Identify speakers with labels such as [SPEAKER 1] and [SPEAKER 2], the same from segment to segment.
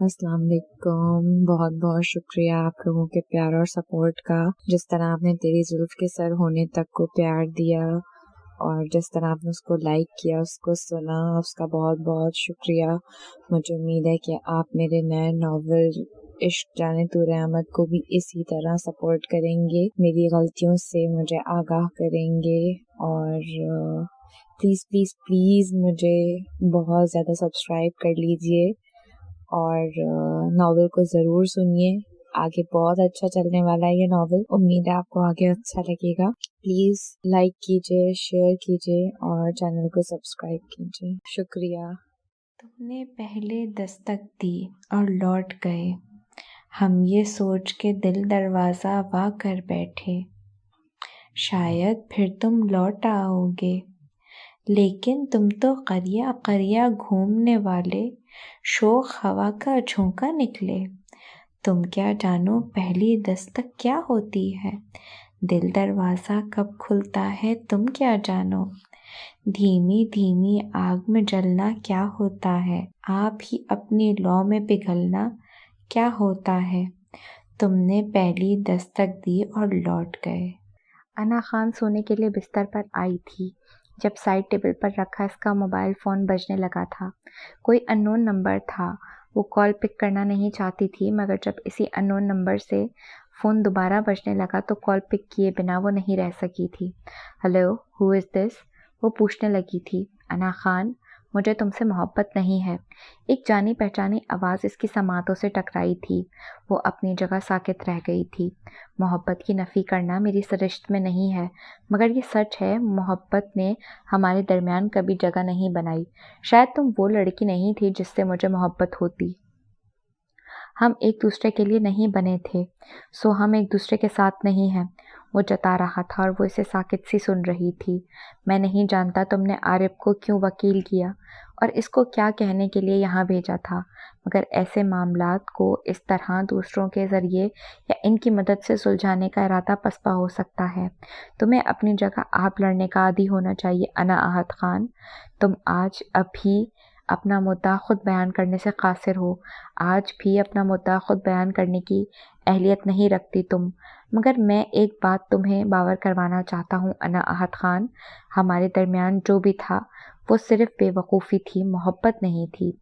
[SPEAKER 1] अस्सलाम वालेकुम। बहुत बहुत शुक्रिया आप लोगों के प्यार और सपोर्ट का। जिस तरह आपने तेरी जुल्फ के सर होने तक को प्यार दिया और जिस तरह आपने उसको लाइक किया, उसको सुना, उसका बहुत बहुत शुक्रिया। मुझे उम्मीद है कि आप मेरे नए नावल इश्क जाने तू रहमत को भी इसी तरह सपोर्ट करेंगे, मेरी गलतियों से मुझे आगाह करेंगे और प्लीज़ प्लीज़ प्लीज़ मुझे बहुत ज़्यादा सब्सक्राइब कर लीजिए और नावल को ज़रूर सुनिए। आगे बहुत अच्छा चलने वाला है ये नावल, उम्मीद है आपको आगे अच्छा लगेगा। प्लीज़ लाइक कीजिए, शेयर कीजिए और चैनल को सब्सक्राइब कीजिए। शुक्रिया।
[SPEAKER 2] तुमने पहले दस्तक दी और लौट गए, हम ये सोच के दिल दरवाज़ा वा कर बैठे, शायद फिर तुम लौट आओगे। लेकिन तुम तो करिया करिया घूमने वाले शोख हवा का झोंका निकले। तुम क्या जानो पहली दस्तक क्या होती है, दिल दरवाज़ा कब खुलता है तुम क्या जानो। धीमी धीमी आग में जलना क्या होता है, आप ही अपनी लौ में पिघलना क्या होता है। तुमने पहली दस्तक दी और लौट गए।
[SPEAKER 3] अना खान सोने के लिए बिस्तर पर आई थी जब साइड टेबल पर रखा इसका मोबाइल फ़ोन बजने लगा था। कोई अननोन नंबर था। वो कॉल पिक करना नहीं चाहती थी, मगर जब इसी अननोन नंबर से फ़ोन दोबारा बजने लगा तो कॉल पिक किए बिना वो नहीं रह सकी थी। Hello, who is this? वो पूछने लगी थी। अना खान, मुझे तुमसे मोहब्बत नहीं है। एक जानी पहचानी आवाज़ इसकी समातों से टकराई थी। वो अपनी जगह साकित रह गई थी। मोहब्बत की नफ़ी करना मेरी सरिश्त में नहीं है, मगर ये सच है, मोहब्बत ने हमारे दरमियान कभी जगह नहीं बनाई। शायद तुम वो लड़की नहीं थी जिससे मुझे मोहब्बत होती। हम एक दूसरे के लिए नहीं बने थे, सो हम एक दूसरे के साथ नहीं हैं। वो जता रहा था और वो इसे साकित सी सुन रही थी। मैं नहीं जानता तुमने आरिफ को क्यों वकील किया और इसको क्या कहने के लिए यहाँ भेजा था, मगर ऐसे मामलात को इस तरह दूसरों के ज़रिए या इनकी मदद से सुलझाने का इरादा पसपा हो सकता है। तुम्हें अपनी जगह आप लड़ने का आदी होना चाहिए अना आहत खान। तुम आज अभी अपना मुद्दा खुद बयान करने से कासिर हो। आज भी अपना मुद्दा खुद बयान करने की अहलियत नहीं रखती तुम। मगर मैं एक बात तुम्हें बावर करवाना चाहता हूँ अना आहत खान, हमारे दरमियान जो भी था वो सिर्फ बेवकूफ़ी थी, मोहब्बत नहीं थी।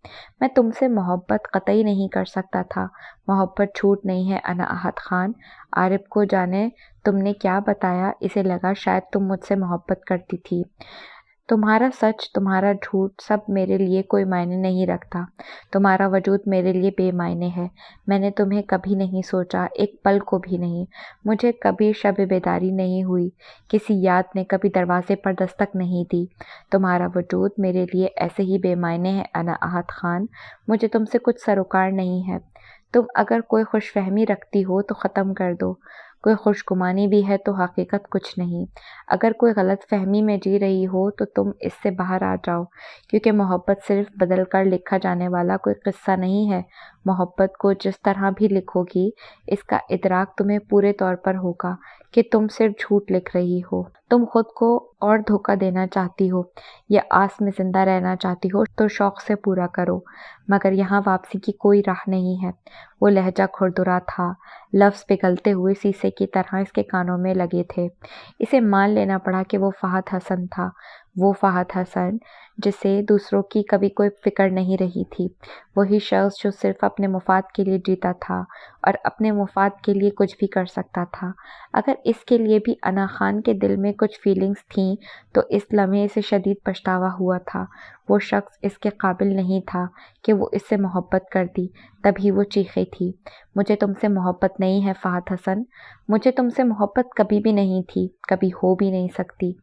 [SPEAKER 3] मैं तुमसे मोहब्बत कतई नहीं कर सकता था। मोहब्बत झूठ नहीं है अना आहत खान। आरिफ को जाने तुमने क्या बताया, इसे लगा शायद तुम मुझसे मोहब्बत करती थी। तुम्हारा सच, तुम्हारा झूठ सब मेरे लिए कोई मायने नहीं रखता। तुम्हारा वजूद मेरे लिए बेमायने है। मैंने तुम्हें कभी नहीं सोचा, एक पल को भी नहीं। मुझे कभी शब बेदारी नहीं हुई, किसी याद ने कभी दरवाजे पर दस्तक नहीं दी। तुम्हारा वजूद मेरे लिए ऐसे ही बेमायने है अना आहत खान। मुझे तुमसे कुछ सरोकार नहीं है। तुम अगर कोई खुशफहमी रखती हो तो ख़त्म कर दो। कोई खुशगुमानी भी है तो हकीकत कुछ नहीं। अगर कोई गलत फहमी में जी रही हो तो तुम इससे बाहर आ जाओ, क्योंकि मोहब्बत सिर्फ बदल कर लिखा जाने वाला कोई किस्सा नहीं है। मोहब्बत को जिस तरह भी लिखोगी, इसका इदराक तुम्हें पूरे तौर पर होगा कि तुम सिर्फ झूठ लिख रही हो। तुम खुद को और धोखा देना चाहती हो या आस में ज़िंदा रहना चाहती हो तो शौक़ से पूरा करो, मगर यहाँ वापसी की कोई राह नहीं है। वो लहजा खुरदुरा था, लफ्ज़ पिघलते हुए शीशे की तरह इसके कानों में लगे थे। इसे मान लेना पड़ा कि वो फ़हद हसन था, वो फ़हद हसन जिसे दूसरों की कभी कोई फ़िक्र नहीं रही थी। वही शख्स जो सिर्फ़ अपने मुफाद के लिए जीता था और अपने मुफाद के लिए कुछ भी कर सकता था। अगर इसके लिए भी अना खान के दिल में कुछ फीलिंग्स थीं तो इस लम्हे इसे शदीद पछतावा हुआ था। वो शख्स इसके काबिल नहीं था कि वो इससे मोहब्बत करती, तभी वो चीखी थी, मुझे तुमसे मोहब्बत नहीं है फ़हद हसन। मुझे तुमसे मोहब्बत कभी भी नहीं थी, कभी हो भी नहीं सकती।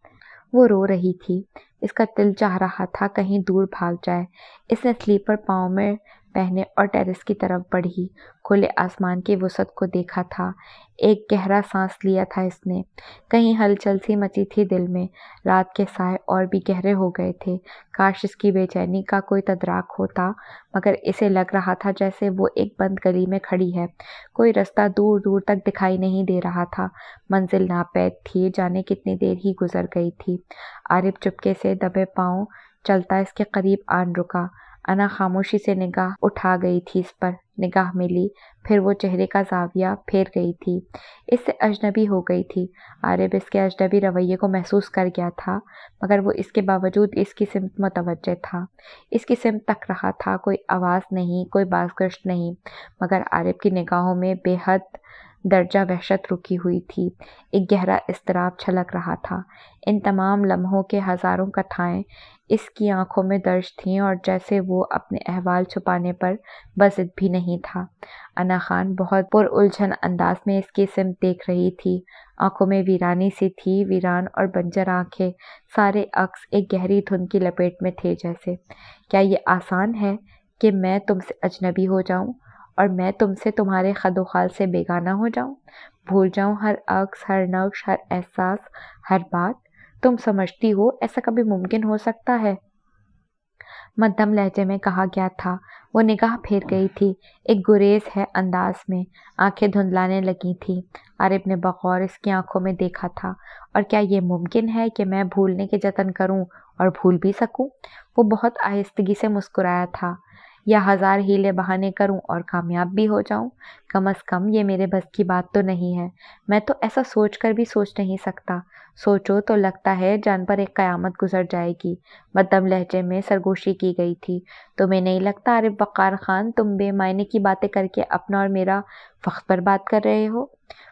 [SPEAKER 3] वो रो रही थी। इसका दिल चाह रहा था कहीं दूर भाग जाए। इसने स्लीपर पाँव में पहने और टेरेस की तरफ बढ़ी। खुले आसमान की वसअत को देखा था। एक गहरा सांस लिया था इसने। कहीं हलचल सी मची थी दिल में। रात के साए और भी गहरे हो गए थे। काश इसकी बेचैनी का कोई तदराक होता, मगर इसे लग रहा था जैसे वो एक बंद गली में खड़ी है। कोई रास्ता दूर दूर तक दिखाई नहीं दे रहा था। मंजिल नापैद थी, जाने कितनी देर ही गुजर गई थी। आरिफ चुपके से दबे पाँव चलता इसके करीब आन रुका। अना खामोशी से निगाह उठा गई थी इस पर। निगाह मिली, फिर वो चेहरे का जाविया फेर गई थी। इससे अजनबी हो गई थी। आरिफ इसके अजनबी रवैये को महसूस कर गया था, मगर वो इसके बावजूद इसकी सिमत मुतवज्जे था, इसकी सिमत तक रहा था। कोई आवाज़ नहीं, कोई बाज़गश्त नहीं, मगर आरिफ की निगाहों में बेहद दर्जा वहशत रुकी हुई थी। एक गहरा इज़्तिराब छलक रहा था। इन तमाम लम्हों के हज़ारों कथाएं इसकी आंखों में दर्ज थीं, और जैसे वो अपने अहवाल छुपाने पर बज़िद भी नहीं था। अना खान बहुत पुरउलझन अंदाज में इसकी सिमत देख रही थी। आंखों में वीरानी सी थी, वीरान और बंजर आंखें, सारे अक्स एक गहरी धुंध की लपेट में थे। जैसे, क्या ये आसान है कि मैं तुमसे अजनबी हो जाऊं और मैं तुमसे तुम्हारे खदोखाल से बेगाना हो जाऊं, भूल जाऊं हर अक्स, हर नक्श, हर एहसास, हर बात? तुम समझती हो ऐसा कभी मुमकिन हो सकता है? मध्यम लहजे में कहा गया था। वो निगाह फेर गई थी, एक गुरेज है अंदाज में। आंखें धुंधलाने लगी थी। आरिफ ने बगौर इसकी आंखों में देखा था। और क्या ये मुमकिन है कि मैं भूलने के जतन करूं और भूल भी सकूं? वो बहुत आहिस्तगी से मुस्कुराया था। या हज़ार हीले बहाने करूं और कामयाब भी हो जाऊं? कम अज़ कम ये मेरे बस की बात तो नहीं है। मैं तो ऐसा सोचकर भी सोच नहीं सकता। सोचो तो लगता है जान पर एक क़यामत गुजर जाएगी। मध्यम लहजे में सरगोशी की गई थी। तुम्हें नहीं लगता आरिफ वक़ार ख़ान, तुम बेमायने की बातें करके अपना और मेरा वक्त बर्बाद कर रहे हो?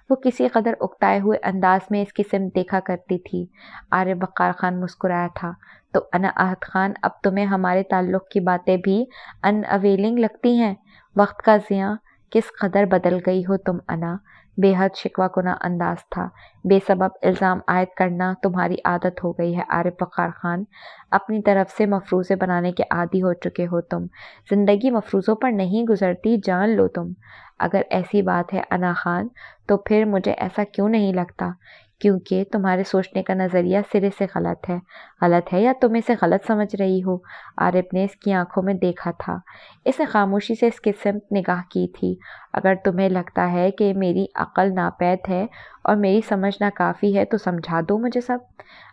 [SPEAKER 3] वो किसी कदर उकताए हुए अंदाज में इसकी सिमत देखा करती थी। आरिफ वक़ार ख़ान मुस्कुराया था। तो अना आहत ख़ान, अब तुम्हें हमारे ताल्लुक़ की बातें भी अनअवेलिंग लगती हैं? वक्त का ज़िया, किस कदर बदल गई हो तुम अना। बेहद शिकवाकुना अंदाज था। बेसबब इल्ज़ाम आयद करना तुम्हारी आदत हो गई है आरिफ वक़ार ख़ान। अपनी तरफ से मफरूज़े बनाने के आदी हो चुके हो तुम। ज़िंदगी मफरूज़ों पर नहीं गुजरती, जान लो तुम। अगर ऐसी बात है अना ख़ान, तो फिर मुझे ऐसा क्यों नहीं लगता? क्योंकि तुम्हारे सोचने का नज़रिया सिरे से गलत है। गलत है या तुम इसे गलत समझ रही हो? आरिफ ने इसकी आंखों में देखा था। इसने खामोशी से इसकी सिमत निगाह की थी। अगर तुम्हें लगता है कि मेरी अक्ल नापैद है और मेरी समझ नाकाफ़ी है तो समझा दो मुझे सब।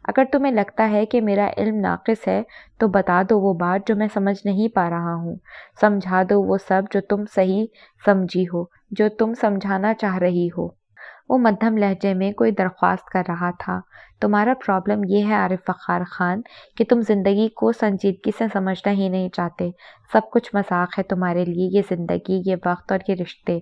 [SPEAKER 3] अगर तुम्हें लगता है कि मेरा इल्म नाक़िस है तो बता दो वो बात जो मैं समझ नहीं पा रहा हूँ। समझा दो वो सब जो तुम सही समझी हो, जो तुम समझाना चाह रही हो। वो मध्यम लहजे में कोई दरख्वास्त कर रहा था। तुम्हारा प्रॉब्लम ये है आरिफ वक़ार ख़ान कि तुम ज़िंदगी को संजीदगी से समझना ही नहीं चाहते। सब कुछ मजाक है तुम्हारे लिए, ये ज़िंदगी, ये वक्त और ये रिश्ते।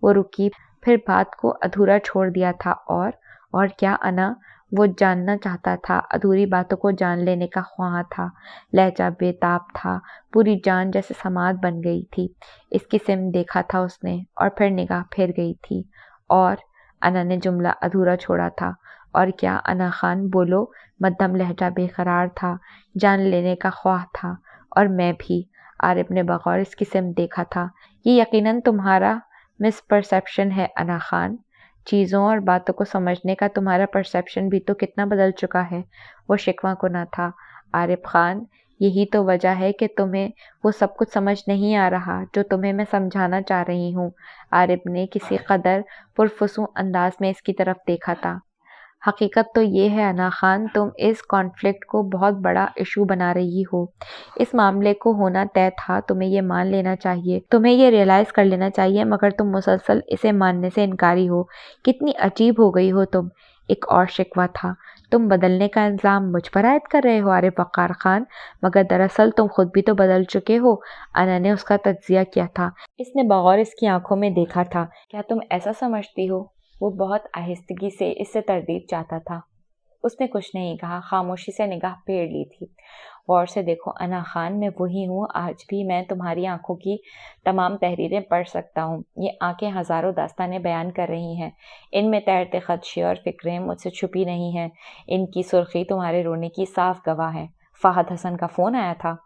[SPEAKER 3] वो रुकी, फिर बात को अधूरा छोड़ दिया था। और क्या अना? वो जानना चाहता था, अधूरी बातों को जान लेने का ख्वाह था। लहजा बेताब था, पूरी जान जैसे समात बन गई थी। इसकी सिमत देखा था उसने, और फिर निगाह फिर गई थी। और अना ने जुमला अधूरा छोड़ा था। और क्या अना ख़ान, बोलो। मध्यम लहजा बेकरार था, जान लेने का ख्वाह था। और मैं भी। आरिफ ने बगौर इसकी सिमत देखा था। ये यकीनन तुम्हारा मिसपरसेप्शन है अना ख़ान। चीज़ों और बातों को समझने का तुम्हारा परसेप्शन भी तो कितना बदल चुका है। वो शिकवा कुना था। आरिफ ख़ान, यही तो वजह है कि तुम्हें वो सब कुछ समझ नहीं आ रहा जो तुम्हें मैं समझाना चाह रही हूँ। आरिफ ने किसी कदर पुरफुसू अंदाज में इसकी तरफ देखा था। हकीकत तो ये है अना ख़ान, तुम इस कॉन्फ्लिक्ट को बहुत बड़ा इशू बना रही हो। इस मामले को होना तय था, तुम्हें ये मान लेना चाहिए, तुम्हें ये रियलाइज़ कर लेना चाहिए, मगर तुम मुसलसल इसे मानने से इनकारी हो। कितनी अजीब हो गई हो तुम। एक और शिकवा था। तुम बदलने का इल्ज़ाम मुझ पर आयद कर रहे हो आरिफ वक़ार ख़ान, मगर दरअसल तुम खुद भी तो बदल चुके हो। अना ने उसका तज्ज़िया किया था। इसने बगौर इसकी आंखों में देखा था। क्या तुम ऐसा समझती हो? वो बहुत आहिस्तगी से इससे तरदीद चाहता था। उसने कुछ नहीं कहा, खामोशी से निगाह फेर ली थी। गौर से देखो अना ख़ान, मैं वही हूँ। आज भी मैं तुम्हारी आंखों की तमाम तहरीरें पढ़ सकता हूँ। ये आंखें हज़ारों दास्तानें बयान कर रही हैं। इनमें तैरते ख़दशे और फ़िक्रें मुझसे छुपी नहीं हैं। इनकी सुर्खी तुम्हारे रोने की साफ गवाह है। फ़ाहद हसन का फ़ोन आया था।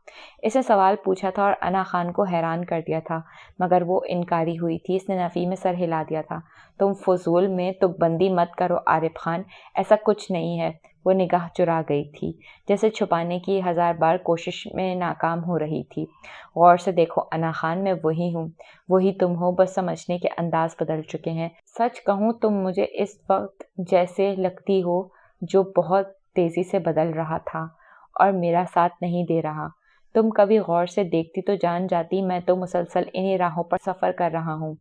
[SPEAKER 3] इसे सवाल पूछा था और अना ख़ान को हैरान कर दिया था, मगर वो इनकारी हुई थी। इसने नफ़ी में सर हिला दिया था। तुम फजूल में तुकबंदी मत करो आरिफ ख़ान, ऐसा कुछ नहीं है। वो निगाह चुरा गई थी, जैसे छुपाने की 1000 बार कोशिश में नाकाम हो रही थी। गौर से देखो अना ख़ान, मैं वही हूँ, वही तुम हो, बस समझने के अंदाज बदल चुके हैं। सच कहूँ तुम मुझे इस वक्त जैसे लगती हो जो बहुत तेज़ी से बदल रहा था और मेरा साथ नहीं दे रहा।
[SPEAKER 2] تم کبھی غور سے دیکھتی تو جان جاتی میں تو مسلسل انہی راہوں پر سفر کر رہا ہوں۔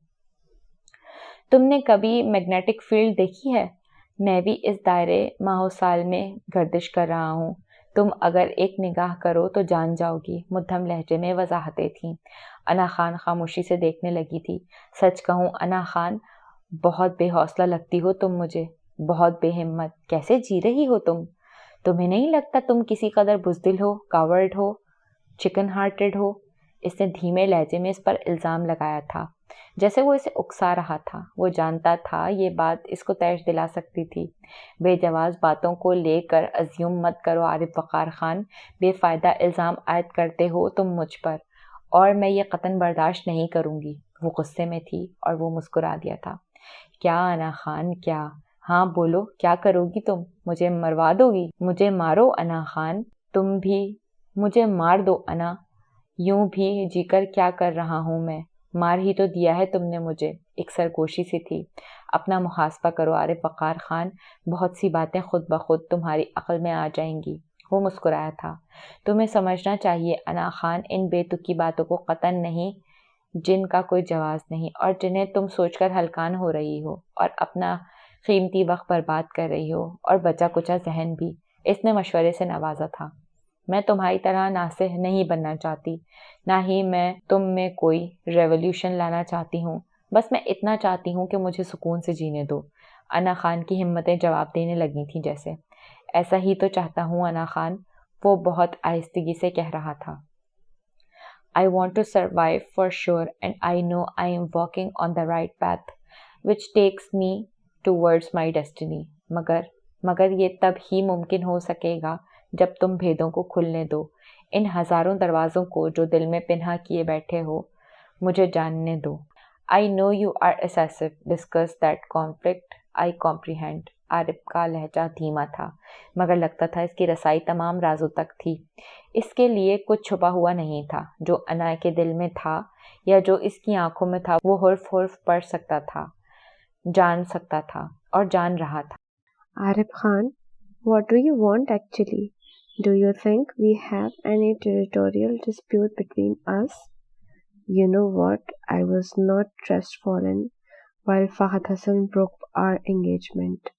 [SPEAKER 2] تم نے کبھی میگنیٹک فیلڈ دیکھی ہے؟ میں بھی اس دائرے ماہ و سال میں گردش کر رہا ہوں۔ تم اگر ایک نگاہ کرو تو جان جاؤ گی۔ مدھم لہجے میں وضاحتیں تھیں۔ انا خان خاموشی سے دیکھنے لگی تھی۔ سچ کہوں انا خان، بہت بے حوصلہ لگتی ہو تم مجھے، بہت بے ہمت۔ کیسے جی رہی ہو تم؟ تمہیں نہیں لگتا تم کسی قدر بزدل ہو، کاورڈ ہو، چکن ہارٹڈ ہو؟ اس نے دھیمے لہجے میں اس پر الزام لگایا تھا، جیسے وہ اسے اکسا رہا تھا۔ وہ جانتا تھا یہ بات اس کو تیش دلا سکتی تھی۔ بے جواز باتوں کو لے کر ازیوم مت کرو عارف وقار خان، بے فائدہ الزام عائد کرتے ہو تم مجھ پر، اور میں یہ قطعاً برداشت نہیں کروں گی۔ وہ غصے میں تھی اور وہ مسکرا دیا تھا۔ کیا انا خان کیا؟ ہاں بولو، کیا کرو گی تم؟ مجھے مروا دو گی؟ مجھے مارو انا خان، تم بھی مجھے مار دو انا۔ یوں بھی جی کر کیا کر رہا ہوں میں؟ مار ہی تو دیا ہے تم نے مجھے۔ ایک سرگوشی سی تھی۔ اپنا محاسبہ کرو عارف وقار خان، بہت سی باتیں خود بخود تمہاری عقل میں آ جائیں گی۔ وہ مسکرایا تھا۔ تمہیں سمجھنا چاہیے انا خان، ان بے تکی باتوں کو قطعاً نہیں جن کا کوئی جواز نہیں، اور جنہیں تم سوچ کر ہلکان ہو رہی ہو اور اپنا قیمتی وقت برباد کر رہی ہو، اور بچا کچا ذہن بھی۔ اس نے مشورے سے نوازا تھا۔ میں تمہاری طرح ناصح نہیں بننا چاہتی، نہ ہی میں تم میں کوئی ریولیوشن لانا چاہتی ہوں، بس میں اتنا چاہتی ہوں کہ مجھے سکون سے جینے دو۔ انا خان کی ہمتیں جواب دینے لگی تھیں جیسے۔ ایسا ہی تو چاہتا ہوں انا خان، وہ بہت آہستگی سے کہہ رہا تھا۔ I want to survive for sure, and I know I am walking on the right path, which takes me towards my destiny. مگر یہ تب ہی ممکن ہو سکے گا جب تم بھیدوں کو کھلنے دو، ان ہزاروں دروازوں کو جو دل میں پنہا کیے بیٹھے ہو، مجھے جاننے دو۔ I know you are excessive. Discuss that conflict. I comprehend. عارف کا لہجہ دھیما تھا، مگر لگتا تھا اس کی رسائی تمام رازوں تک تھی۔ اس کے لیے کچھ چھپا ہوا نہیں تھا۔ جو انا کے دل میں تھا یا جو اس کی آنکھوں میں تھا، وہ حرف حرف پڑھ سکتا تھا، جان سکتا تھا اور جان رہا تھا۔
[SPEAKER 4] Arif Khan, what do you want actually? Do you think we have any territorial dispute between us? You know what? I was not crestfallen while Fahad Hassan broke our engagement.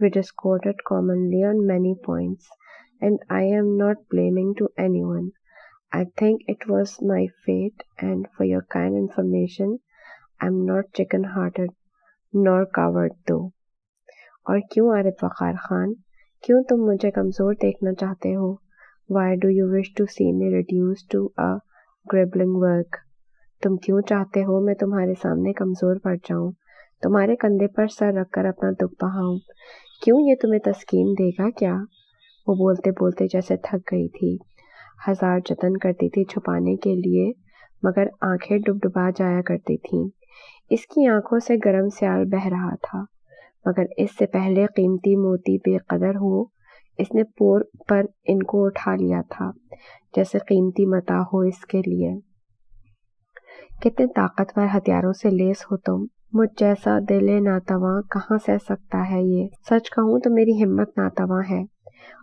[SPEAKER 4] We discorded commonly on many points, and I am not blaming to anyone. I think it was my fate, and for your kind information, I'm not chicken-hearted nor coward though. اور کیوں عارف وقار خان، کیوں تم مجھے کمزور دیکھنا چاہتے ہو؟ Why do you wish to see me reduced to a gribbling work? تم کیوں چاہتے ہو میں تمہارے سامنے کمزور پڑ جاؤں، تمہارے کندھے پر سر رکھ کر اپنا دکھ بہاؤں؟ کیوں یہ تمہیں تسکین دے گا کیا؟ وہ بولتے بولتے جیسے تھک گئی تھی، ہزار جتن کرتی تھی چھپانے کے لیے، مگر آنکھیں ڈبڈبا جایا کرتی تھیں۔ اس کی آنکھوں سے گرم سیال بہہ رہا تھا، مگر اس سے پہلے قیمتی موتی بے قدر ہو، اس نے پور پر ان کو اٹھا لیا تھا جیسے قیمتی متاع ہو اس کے لیے۔ کتنے طاقتور ہتھیاروں سے لیس ہو تم، مجھ جیسا دل ناتواں کہاں سہ سکتا ہے یہ؟ سچ کہوں تو میری ہمت ناتواں ہے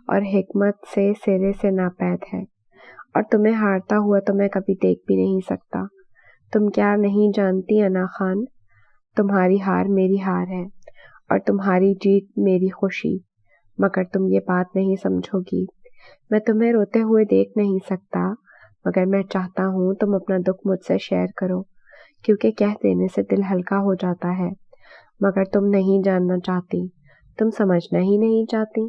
[SPEAKER 4] اور حکمت سے سرے سے ناپید ہے، اور تمہیں ہارتا ہوا تو میں کبھی دیکھ بھی نہیں سکتا۔ تم کیا نہیں جانتی انا خان، تمہاری ہار میری ہار ہے اور تمہاری جیت میری خوشی، مگر تم یہ بات نہیں سمجھو گی۔ میں تمہیں روتے ہوئے دیکھ نہیں سکتا، مگر میں چاہتا ہوں تم اپنا دکھ مجھ سے شیئر کرو، کیونکہ کہہ دینے سے دل ہلکا ہو جاتا ہے، مگر تم نہیں جاننا چاہتی، تم سمجھنا ہی نہیں چاہتی۔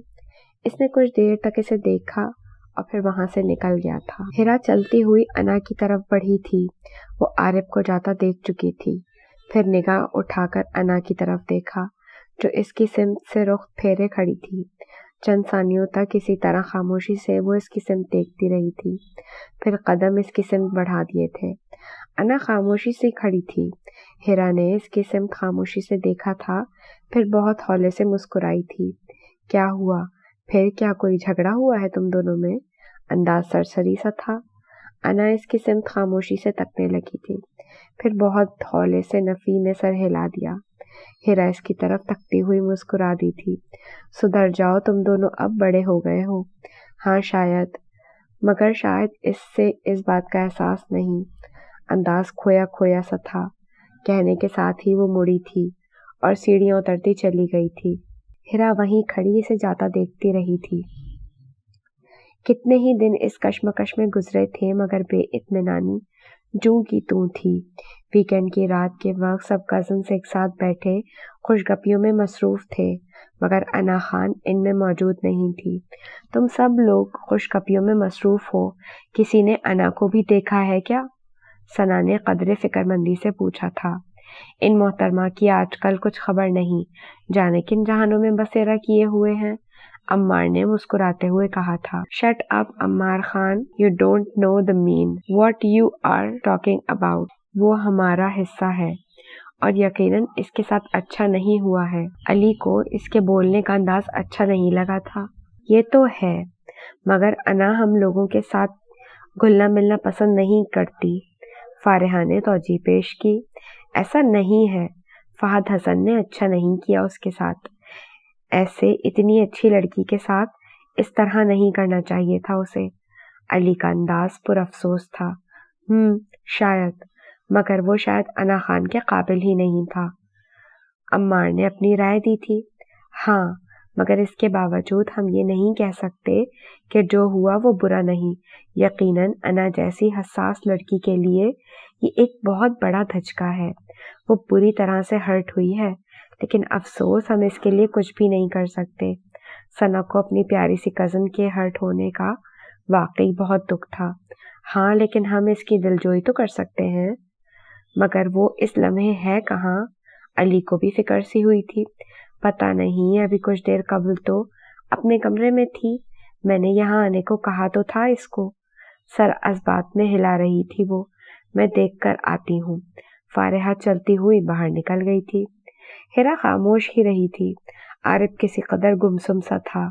[SPEAKER 4] اس نے کچھ دیر تک اسے دیکھا اور پھر وہاں سے نکل گیا تھا۔ ہیرا چلتی ہوئی انا کی طرف بڑھی تھی، وہ عارف کو جاتا دیکھ چکی تھی، پھر نگاہ اٹھا کر انا کی طرف دیکھا جو اس کی سمت سے رخ پھیرے کھڑی تھی۔ چند ثانیوں تک اسی طرح خاموشی سے وہ اس کی سمت دیکھتی رہی تھی، پھر قدم اس کی سمت بڑھا دیے تھے۔ انا خاموشی سے کھڑی تھی، ہیرا نے اس کی سمت خاموشی سے دیکھا تھا، پھر بہت ہولے سے مسکرائی تھی۔ کیا ہوا؟ پھر کیا کوئی جھگڑا ہوا ہے تم دونوں میں؟ انداز سرسری سا تھا۔ انا اس کی سمت خاموشی سے تکنے لگی تھی، پھر بہت ہولے سے نفی نے سر ہلا دیا۔ ہیرا اس کی طرف تکتی ہوئی مسکرا دی تھی۔ سدھر جاؤ، تم دونوں اب بڑے ہو گئے ہو۔ ہاں شاید، मगर शायद इससे इस बात का एहसास नहीं। अंदाज खोया खोया सा था। कहने के साथ ही वो मुड़ी थी और सीढ़ियाँ उतरती चली गई थी। हिरा वहीं खड़ी इसे जाता देखती रही थी। कितने ही दिन इस कश्मकश में गुजरे थे, मगर बेइत्मीनानी जूं की तूं थी। वीकेंड की रात के वक्त सब कज़न्स एक साथ बैठे खुशगपियों में मसरूफ थे, मगर अना खान इनमें मौजूद नहीं थी। तुम सब लोग खुशगपियों में मसरूफ हो, किसी ने अना को भी देखा है क्या? सना ने कदरे फिक्रमंदी से पूछा था। इन मोहतरमा की आजकल कुछ खबर नहीं, जाने किन जहानों में बसेरा किए हुए हैं। अम्मार ने मुस्कुराते हुए कहा था। Shut up Ammar Khan, you don't know the mean what you are talking about. वो हमारा हिस्सा है और यकीनन इसके साथ अच्छा नहीं हुआ है। अली को इसके बोलने का अंदाज अच्छा नहीं लगा था। ये तो है, मगर अना हम लोगों के साथ घुलना मिलना पसंद नहीं करती। फारिहा ने तौजी पेश की। ऐसा नहीं है, फहद हसन ने अच्छा नहीं किया उसके साथ। ऐसे इतनी अच्छी लड़की के साथ इस तरह नहीं करना चाहिए था उसे। अली का अंदाज पुरअफसोस था। शायद, मगर वो शायद अना खान के काबिल ही नहीं था। अम्मार ने अपनी राय दी थी। हाँ, मगर इसके बावजूद हम ये नहीं कह सकते कि जो हुआ वो बुरा नहीं। यकीनन अना जैसी हसास लड़की के लिए ये एक बहुत बड़ा धचका है। वो बुरी तरह से हर्ट हुई है, लेकिन अफसोस हम इसके लिए कुछ भी नहीं कर सकते। सना को अपनी प्यारी सी कज़न के हर्ट होने का वाकई बहुत दुख था। हाँ, लेकिन हम इसकी दिलजोई तो कर सकते हैं। मगर वो इस लम्हे है कहाँ? अली को भी फिक्र सी हुई थी। पता नहीं, अभी कुछ देर कबल तो अपने कमरे में थी। मैंने यहाँ आने को कहा तो था इसको। सर असबात में हिला रही थी वो। मैं देख कर आती हूँ। फारिहा चलती हुई बाहर निकल गई थी। हिरा खामोश ही रही थी। आरिफ किसी कदर गुमसुम सा था।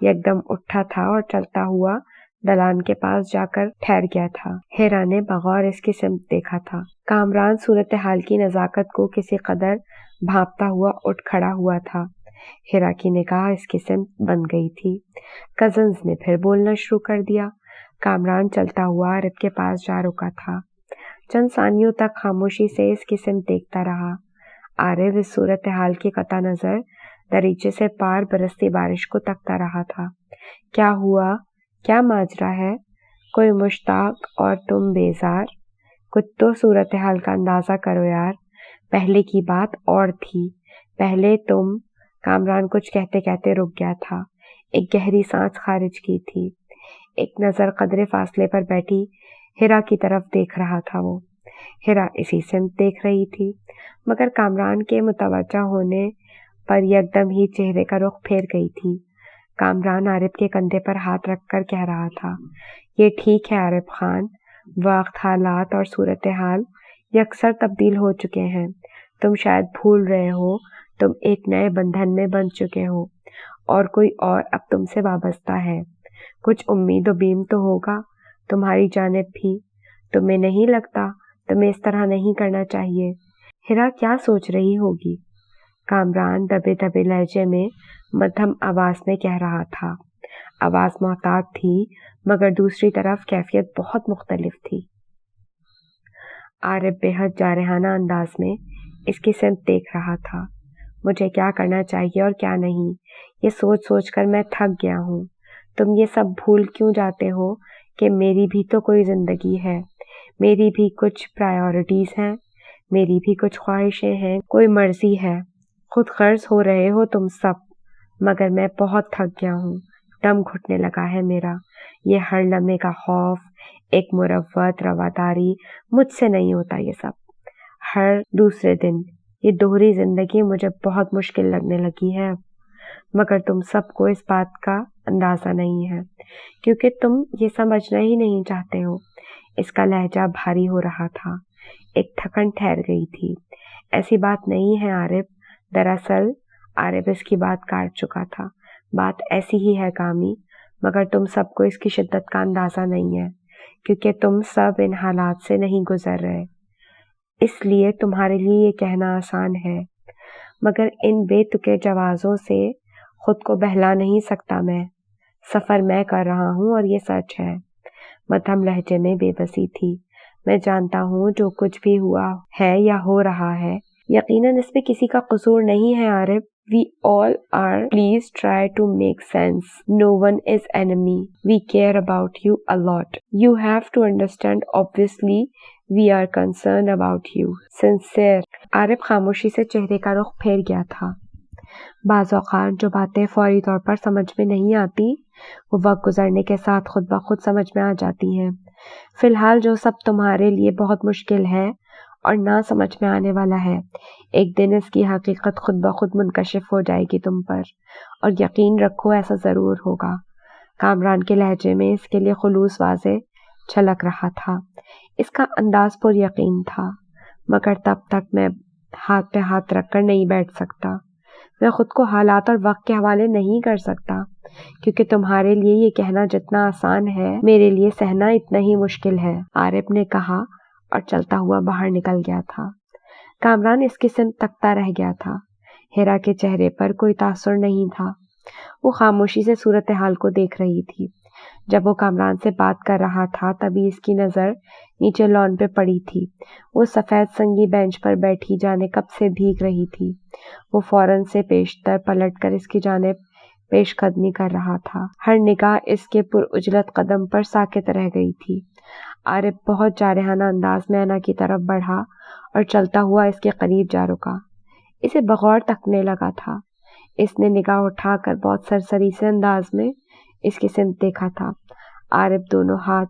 [SPEAKER 4] एकदम उठा था और चलता हुआ दलान के पास जाकर ठहर गया था। हिरा ने बगौर इसकी सिमत देखा था। कामरान सूरत हाल की नज़ाकत को किसी कदर भांपता हुआ उठ खड़ा हुआ था। हिरा की निगाह इसकी सिमत बन गई थी। कज़न्स ने फिर बोलना शुरू कर दिया। कामरान चलता हुआ आरिफ के पास जा रुका था। चंद सानियों तक खामोशी से इसकी सिमत देखता रहा। आरिफ इस सूरत हाल की कता नज़र दरीचे से पार बरसती बारिश को तकता रहा था। क्या हुआ? क्या माजरा है? कोई मुश्ताक और तुम बेजार? कुछ तो सूरत हाल का अंदाज़ा करो यार। पहले की बात और थी। पहले तुम। कामरान कुछ कहते कहते रुक गया था। एक गहरी सांस खारिज की थी। एक नज़र कदरे फासले पर बैठी हिरा की तरफ देख रहा था वो। हिरा इसी सिमत देख रही थी, मगर कामरान के मुतवज्जा होने पर यकदम ही चेहरे का रुख फेर गई थी। कामरान आरिफ के कंधे पर हाथ रखकर कह रहा था, ये ठीक है आरिफ खान, वक्त, हालात और सूरत हाल यकसर तब्दील हो चुके हैं। तुम शायद भूल रहे हो, तुम एक नए बंधन में बंध चुके हो और कोई और अब तुमसे वाबस्ता है। कुछ उम्मीद व बीम तो होगा तुम्हारी जानिब भी। तुम्हें नहीं लगता तुम्हें इस तरह नहीं करना चाहिए? हिरा क्या सोच रही होगी? कामरान दबे दबे लहजे में मध्यम आवाज में कह रहा था। आवाज मोहतात थी, मगर दूसरी तरफ कैफियत बहुत मुख्तलिफ थी। आरिफ बेहद जारहाना अंदाज में इसकी सिमत देख रहा था। मुझे क्या करना चाहिए और क्या नहीं, ये सोच सोच कर मैं थक गया हूँ। तुम ये सब भूल क्यों जाते हो कि मेरी भी तो कोई ज़िंदगी है, मेरी भी कुछ प्रायोरिटीज़ हैं, मेरी भी कुछ ख्वाहिशें हैं, कोई मर्जी है। खुद गर्ज हो रहे हो तुम सब, मगर मैं बहुत थक गया हूँ। दम घुटने लगा है मेरा। ये हर लम्हे का खौफ, एक मुरव्वत रवादारी, मुझसे नहीं होता ये सब। हर दूसरे दिन ये दोहरी जिंदगी मुझे बहुत मुश्किल लगने लगी है अब। मगर तुम सबको इस बात का अंदाज़ा नहीं है, क्योंकि तुम ये समझना ही नहीं चाहते हो। इसका लहजा भारी हो रहा था। एक थकन ठहर गई थी। ऐसी बात नहीं है आरिफ। दरअसल आरिफ इसकी बात काट चुका था। बात ऐसी ही है कामी, मगर तुम सबको इसकी शिद्दत का अंदाज़ा नहीं है, क्योंकि तुम सब इन हालात से नहीं गुजर रहे। इसलिए तुम्हारे लिए ये कहना आसान है, मगर इन बेतुके जवाज़ों से खुद को बहला नहीं सकता मैं। सफ़र मैं कर रहा हूँ और ये सच है। मध्यम लहजे में बेबसी थी। मैं जानता हूँ जो कुछ भी हुआ है या हो रहा है यकीनन इसमें किसी का कसूर नहीं है Arif. We all are. Please try to make sense. No one is enemy. We care about you a lot. You have to understand. Obviously, we are concerned about you. Sincere. Arif खामोशी से चेहरे का रुख फेर गया था। बाज़ औक़ात जो बातें फौरी तौर पर समझ में नहीं आती वो वक्त गुजरने के साथ खुद ब खुद समझ में आ जाती हैं। फ़िलहाल जो सब तुम्हारे लिए बहुत मुश्किल है और ना समझ में आने वाला है एक दिन इसकी हकीकत खुद ब खुद मुनकशिफ हो जाएगी तुम पर, और यकीन रखो ऐसा ज़रूर होगा। कामरान के लहजे में इसके लिए खुलूस वाज़े छलक रहा था। इसका अंदाज़ पुर यकीन था, मगर तब तक मैं हाथ पे हाथ रख कर नहीं बैठ सकता। मैं खुद को हालात और वक्त के हवाले नहीं कर सकता, क्योंकि तुम्हारे लिए ये कहना जितना आसान है मेरे लिए सहना इतना ही मुश्किल है, आरिफ ने कहा और चलता हुआ बाहर निकल गया था। कामरान इसकी सिमत तकता रह गया था। हेरा के चेहरे पर कोई तासुर नहीं था। वो खामोशी से सूरत हाल को देख रही थी। जब वो कामरान से बात कर रहा था तभी इसकी नज़र नीचे लॉन पे पड़ी थी। वो सफ़ेद संगी बेंच पर बैठी जाने कब से भीग रही थी। वो फौरन से पेशतर पलटकर इसकी जानिब पेशकदमी कर रहा था। हर निगाह इसके पुरउजलत कदम पर साकित रह गई थी। आरिफ बहुत जारहाना अंदाज में अना की तरफ बढ़ा और चलता हुआ इसके करीब जा रुका। इसे बगौर तकने लगा था। इसने निगाह उठाकर बहुत सरसरी से अंदाज में इसकी सिमत देखा था। आरिफ दोनों हाथ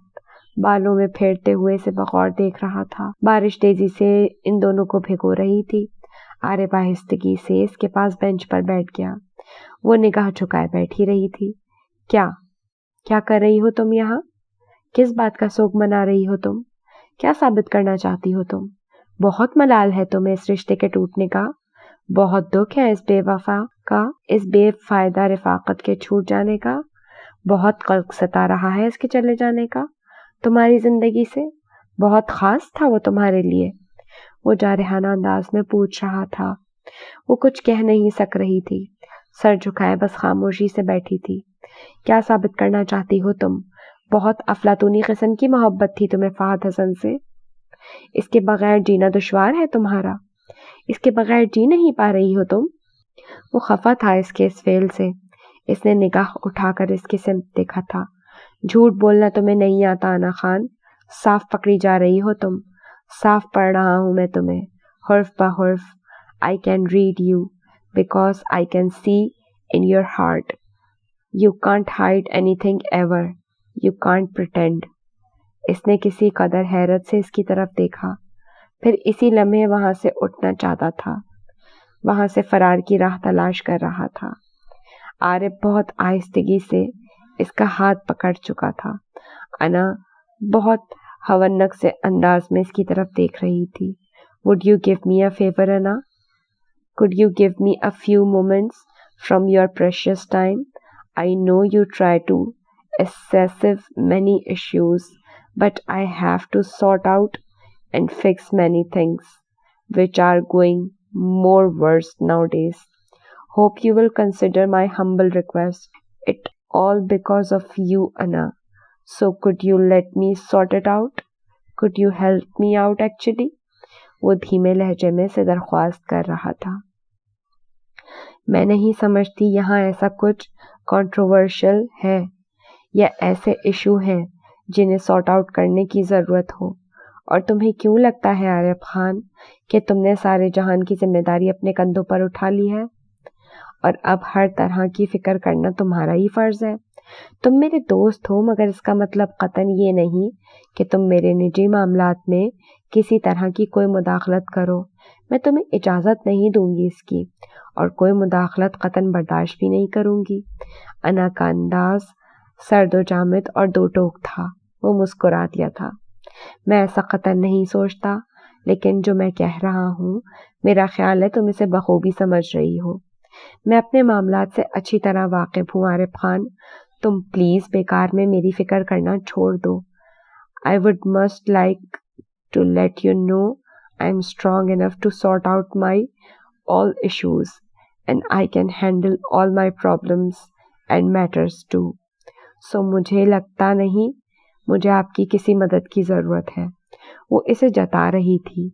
[SPEAKER 4] बालों में फेरते हुए इसे बगौर देख रहा था। बारिश तेजी से इन दोनों को भिगो रही थी। आरिफ आहिस्तगी से इसके पास बेंच पर बैठ गया। वो निगाह झुकाए बैठी रही थी। क्या कर रही हो तुम यहाँ? किस बात का शोक मना रही हो तुम? क्या साबित करना चाहती हो तुम? बहुत मलाल है तुम्हें इस रिश्ते के टूटने का। बहुत दुख है इस बेवफा का, इस बेफायदा रफाकत के छूट जाने का। बहुत कल्क सता रहा है इसके चले जाने का तुम्हारी जिंदगी से। बहुत खास था वो तुम्हारे लिए। वो जारहाना अंदाज में पूछ रहा था। वो कुछ कह नहीं सक रही थी। सर झुकाए बस खामोशी से बैठी थी। क्या साबित करना चाहती हो तुम? बहुत अफलातूनी किस्म की मोहब्बत थी तुम्हें फहद हसन से। इसके बगैर जीना दुश्वार है तुम्हारा। इसके बगैर जी नहीं पा रही हो तुम। वो खफा था इसके इस फेल से। इसने निगाह उठाकर इसकी सिमत देखा था। झूठ बोलना तुम्हें नहीं आता अना खान। साफ पकड़ी जा रही हो तुम। साफ पढ़ रहा हूँ मैं तुम्हें हुर्फ ब हुर्फ। I can read you because I can see in your heart. You can't hide anything ever. You can't pretend. इसने किसी कदर हैरत से इसकी तरफ देखा, फिर इसी लम्हे वहां से उठना चाहता था। वहां से फरार की राह तलाश कर रहा था। आरिफ बहुत आहिस्तगी से इसका हाथ पकड़ चुका था। अना बहुत हवन्नक से अंदाज में इसकी तरफ देख रही थी। Would you give me a favour अना? Could you give me a few moments from your precious time? I know you try to assessive many issues, but I have to sort out and fix many things which are going more worse nowadays. Hope you will consider my humble request. It all because of you, Anna. So could you let me sort it out? Could you help me out actually? वो धीमे लहजे में से दरख्वास्त कर रहा था। मैं नहीं समझती यहाँ ऐसा कुछ कंट्रोवर्शियल है या ऐसे इशू हैं जिन्हें सॉर्ट आउट करने की ज़रूरत हो। और तुम्हें क्यों लगता है आरिफ खान कि तुमने सारे जहान की जिम्मेदारी अपने कंधों पर उठा ली है और अब हर तरह की फ़िक्र करना तुम्हारा ही फ़र्ज़ है? तुम मेरे दोस्त हो, मगर इसका मतलब क़तन ये नहीं कि तुम मेरे निजी मामलात में किसी तरह की कोई मुदाखलत करो। मैं तुम्हें इजाज़त नहीं दूंगी इसकी, और कोई मुदाखलत क़तन बर्दाश्त भी नहीं करूँगी। अना का अंदाज़ सर्द व जामिद और दो टोक था। वो मुस्कुरा दिया था। मैं ऐसा क़तन नहीं सोचता, लेकिन जो मैं कह रहा हूँ मेरा ख्याल है तुम इसे बखूबी समझ रही हो। मैं अपने मामलात से अच्छी तरह वाकिफ़ हूँ आरिफ खान। तुम प्लीज़ बेकार में मेरी फ़िक्र करना छोड़ दो। I would must like to let you know I am strong enough to sort out my all issues and I can handle all my problems and matters too. So मुझे مجھے آپ کی کسی مدد کی ضرورت ہے۔ وہ اسے جتا رہی تھی۔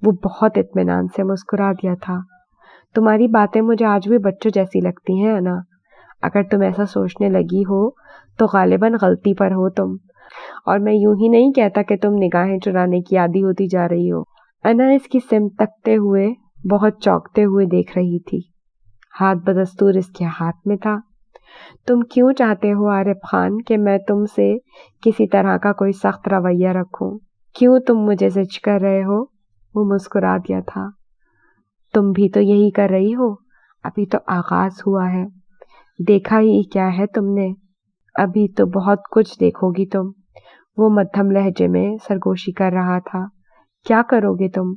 [SPEAKER 4] وہ بہت اطمینان سے مسکرا دیا تھا۔ تمہاری باتیں مجھے آج بھی بچوں جیسی لگتی ہیں انا۔ اگر تم ایسا سوچنے لگی ہو تو غالباً غلطی پر ہو تم، اور میں یوں ہی نہیں کہتا کہ تم نگاہیں چرانے کی عادی ہوتی جا رہی ہو۔ انا اس کی سمت تکتے ہوئے بہت چونکتے ہوئے دیکھ رہی تھی۔ ہاتھ بدستور اس کے ہاتھ میں تھا۔ تم کیوں چاہتے ہو عارف خان کہ میں تم سے کسی طرح کا کوئی سخت رویہ رکھوں؟ کیوں تم مجھے زج کر رہے ہو؟ وہ مسکرا دیا تھا۔ تم بھی تو یہی کر رہی ہو، ابھی تو آغاز ہوا ہے، دیکھا ہی کیا ہے تم نے، ابھی تو بہت کچھ دیکھو گی تم۔ وہ مدھم لہجے میں سرگوشی کر رہا تھا۔ کیا کرو گے تم؟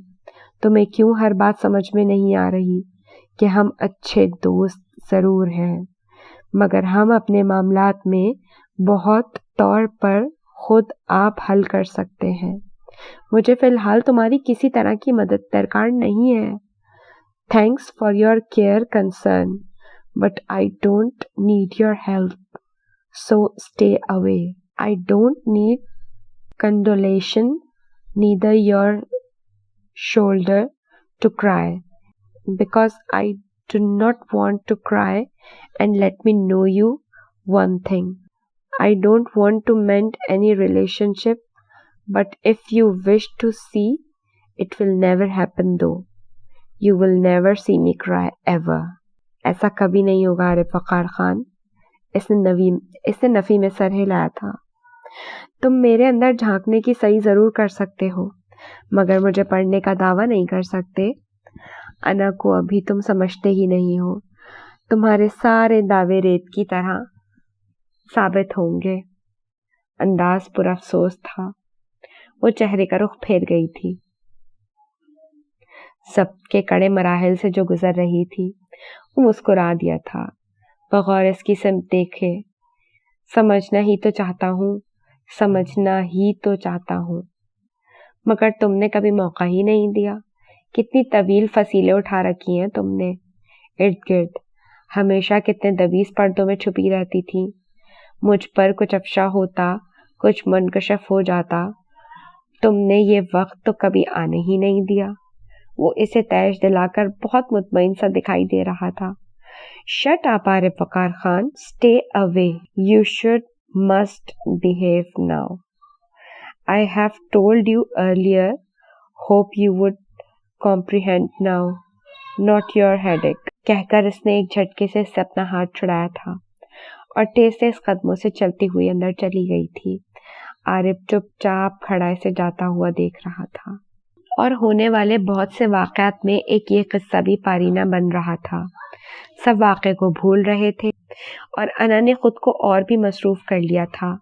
[SPEAKER 4] تمہیں کیوں ہر بات سمجھ میں نہیں آ رہی کہ ہم اچھے دوست ضرور ہیں، مگر ہم اپنے معاملات میں بہت طور پر خود آپ حل کر سکتے ہیں۔ مجھے فی الحال تمہاری کسی طرح کی مدد درکار نہیں ہے۔ Thanks for your care concern, but I don't need your help, so stay away. I don't need condolence, neither your shoulder to cry, because I do not want to cry. And let me know you one thing, I don't want to mend any relationship, but if you wish to see, it will never happen though. You will never see me cry ever. ایسا کبھی نہیں ہوگا عارف وقار خان۔ اس نے نفی میں سر ہلایا تھا۔ تم میرے اندر جھانکنے کی صحیح ضرور کر سکتے ہو، مگر مجھے پڑھنے کا دعویٰ نہیں کر سکتے۔ انا کو ابھی تم سمجھتے ہی نہیں ہو۔ تمہارے سارے دعوے ریت کی طرح ثابت ہوں گے۔ انداز پر افسوس تھا۔ وہ چہرے کا رخ پھیر گئی تھی۔ سب کے کڑے مراحل سے جو گزر رہی تھی، وہ مسکرا دیا تھا بغیر اس کی سمت دیکھے۔ سمجھنا ہی تو چاہتا ہوں، سمجھنا ہی تو چاہتا ہوں، مگر تم نے کبھی موقع ہی نہیں دیا۔ کتنی طویل فصیلیں اٹھا رکھی ہیں تم نے ارد گرد، ہمیشہ کتنے دبیز پردوں میں چھپی رہتی تھی۔ مجھ پر کچھ افشا ہوتا، کچھ منکشف ہو جاتا، تم نے یہ وقت تو کبھی آنے ہی نہیں دیا۔ وہ اسے تیش دلا کر بہت مطمئن سا دکھائی دے رہا تھا۔ Shut up Arif Waqar Khan, stay away, you should must behave now. I have told you earlier, hope you would comprehend now, not your headache. کہہ کر اس نے ایک جھٹکے سے اپنا ہاتھ چھڑایا تھا اور تیز تیز قدموں سے چلتی ہوئی اندر چلی گئی تھی۔ عارف چپ چاپ کھڑا اسے جاتا ہوا دیکھ رہا تھا، اور ہونے والے بہت سے واقعات میں ایک یہ قصہ بھی پارینہ بن رہا تھا۔ سب واقعے کو بھول رہے تھے اور انا نے خود کو اور بھی مصروف کر لیا تھا۔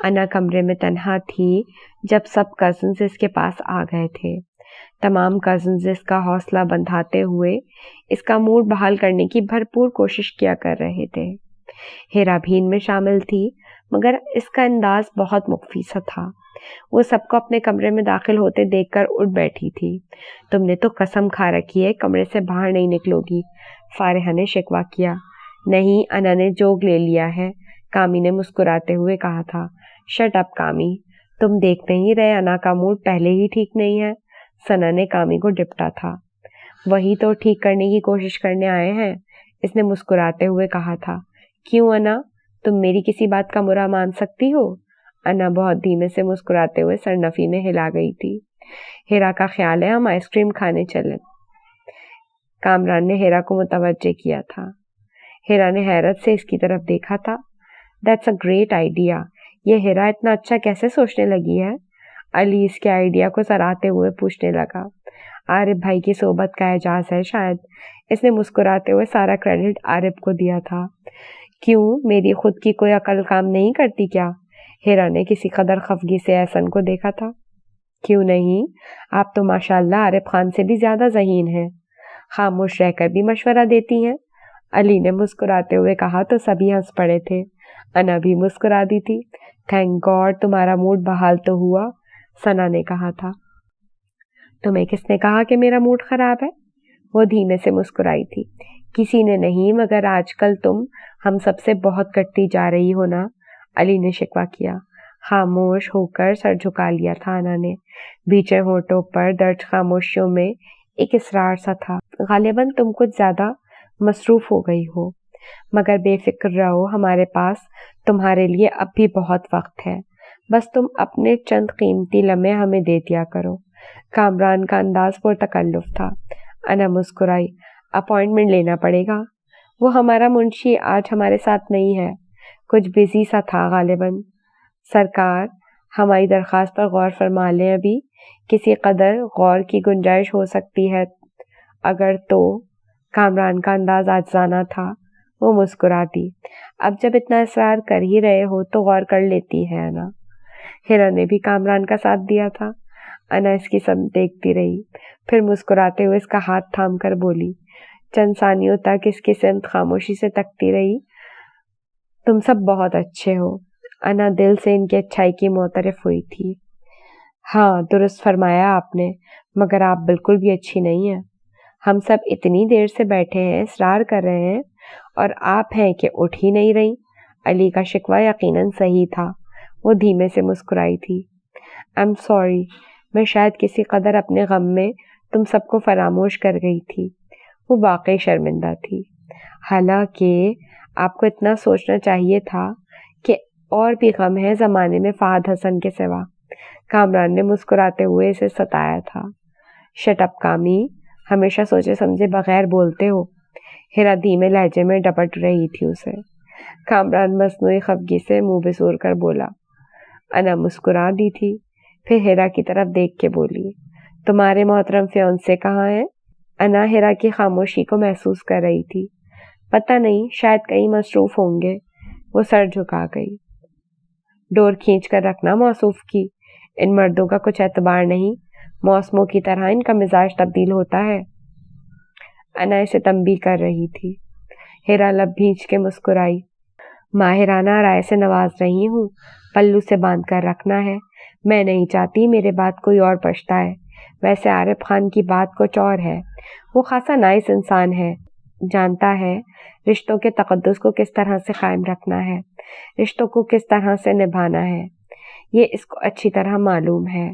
[SPEAKER 4] انا کمرے میں تنہا تھی جب سب کزنز اس کے پاس آ گئے تھے۔ تمام کزنز اس کا حوصلہ بندھاتے ہوئے اس کا موڈ بحال کرنے کی بھرپور کوشش کیا کر رہے تھے۔ ہیرا بھی ان میں شامل تھی، مگر اس کا انداز بہت مخفی سا تھا۔ وہ سب کو اپنے کمرے میں داخل ہوتے دیکھ کر اٹھ بیٹھی تھی۔ تم نے تو قسم کھا رکھی ہے کمرے سے باہر نہیں نکلو گی، فارحہ نے شکوہ کیا۔ نہیں، انا نے جوگ لے لیا ہے، کامی نے مسکراتے ہوئے کہا تھا۔ شٹ اپ کامی، تم دیکھ نہیں رہے انا کا موڈ پہلے ہی ٹھیک نہیں ہے؟ سنا نے کامی کو ڈپٹا تھا۔ وہی تو ٹھیک کرنے کی کوشش کرنے آئے ہیں، اس نے مسکراتے ہوئے کہا تھا۔ کیوں انا، تم میری کسی بات کا برا مان سکتی ہو؟ انا بہت دھیمے سے مسکراتے ہوئے سرنفی میں ہلا گئی تھی۔ ہیرا کا خیال ہے ہم آئس کریم کھانے چلیں۔ کامران نے ہیرا کو متوجہ کیا تھا۔ ہیرا نے حیرت سے اس کی طرف دیکھا تھا۔ دیٹس اے گریٹ آئیڈیا، یہ ہیرا اتنا اچھا کیسے سوچنے لگی ہے؟ علی اس کے آئیڈیا کو سراہتے ہوئے پوچھنے لگا۔ عارف بھائی کی صحبت کا اعجاز ہے شاید، اس نے مسکراتے ہوئے سارا کریڈٹ عارف کو دیا تھا۔ کیوں، میری خود کی کوئی عقل کام نہیں کرتی کیا؟ ہیرا نے کسی قدر خفگی سے احسن کو دیکھا تھا۔ کیوں نہیں، آپ تو ماشاءاللہ عارف خان سے بھی زیادہ ذہین ہیں، خاموش رہ کر بھی مشورہ دیتی ہیں۔ علی نے مسکراتے ہوئے کہا تو سبھی ہنس پڑے تھے۔ انا بھی مسکرا دی تھی۔ تھینک گاڈ تمہارا موڈ بحال تو ہوا، سنا نے کہا تھا۔ تمہیں کس نے کہا کہ میرا موڈ خراب ہے؟ وہ دھیمے سے مسکرائی تھی۔ کسی نے نہیں، مگر آج کل تم ہم سب سے بہت کٹتی جا رہی ہو نا، علی نے شکوہ کیا۔ خاموش ہو کر سر جھکا لیا تھا انا نے. بیچے ہونٹوں پر درج خاموشیوں میں ایک اصرار سا تھا. غالباً تم کچھ زیادہ مصروف ہو گئی ہو، مگر بے فکر رہو، ہمارے پاس تمہارے لیے اب بھی بہت وقت ہے. بس تم اپنے چند قیمتی لمحے ہمیں دے دیا کرو. کامران کا انداز پرتکلف تھا. انا مسکرائی. اپائنٹمنٹ لینا پڑے گا. وہ ہمارا منشی آج ہمارے ساتھ نہیں ہے، کچھ بزی سا تھا غالباً. سرکار، ہماری درخواست پر غور فرما لیں. ابھی کسی قدر غور کی گنجائش ہو سکتی ہے اگر تو. کامران کا انداز عاجزانہ تھا. وہ مسکرا دی. اب جب اتنا اصرار کر ہی رہے ہو تو غور کر لیتی ہے انا. ہیرا نے بھی کامران کا ساتھ دیا تھا. انا اس کی سمت دیکھتی رہی، پھر مسکراتے ہوئے اس کا ہاتھ تھام کر بولی. چند ثانیوں تک اس کی سمت خاموشی سے تکتی رہی. تم سب بہت اچھے ہو. انا دل سے ان کی اچھائی کی معترف ہوئی تھی. ہاں، درست فرمایا آپ نے، مگر آپ بالکل بھی اچھی نہیں ہیں. ہم سب اتنی دیر سے بیٹھے ہیں، اصرار کر رہے ہیں، اور آپ ہیں کہ اٹھ ہی نہیں رہی. علی کا شکوہ یقیناً صحیح تھا. وہ دھیمے سے مسکرائی تھی. آئی ایم سوری، میں شاید کسی قدر اپنے غم میں تم سب کو فراموش کر گئی تھی. وہ واقعی شرمندہ تھی. حالانکہ آپ کو اتنا سوچنا چاہیے تھا کہ اور بھی غم ہے زمانے میں فہد حسن کے سوا. کامران نے مسکراتے ہوئے اسے ستایا تھا. شٹ اپ کامی، ہمیشہ سوچے سمجھے بغیر بولتے ہو. ہیرا دھیمے لہجے میں ڈپٹ رہی تھی اسے. کامران مصنوعی خفگی سے منہ بسور کر بولا. انا مسکرا دی تھی، پھر ہیرا کی طرف دیکھ کے بولی. تمہارے محترم فیونسے کہاں ہیں؟ انا ہیرا کی خاموشی کو محسوس کر رہی تھی. پتہ نہیں، شاید کہیں مصروف ہوں گے. وہ سر جھکا گئی. ڈور کھینچ کر رکھنا موصوف کی. ان مردوں کا کچھ اعتبار نہیں، موسموں کی طرح ان کا مزاج تبدیل ہوتا ہے. انا اسے تنبیہ کر رہی تھی. ہیرا لب بھینچ کے مسکرائی. ماہرانہ رائے سے نواز رہی ہوں، پلو سے باندھ کر رکھنا ہے. میں نہیں چاہتی میرے بعد کوئی اور پچھتائے. ویسے عارف خان کی بات کچھ اور ہے. وہ خاصا نائس انسان ہے، جانتا ہے رشتوں کے تقدس کو کس طرح سے قائم رکھنا ہے، رشتوں کو کس طرح سے نبھانا ہے. یہ اس کو اچھی طرح معلوم ہے.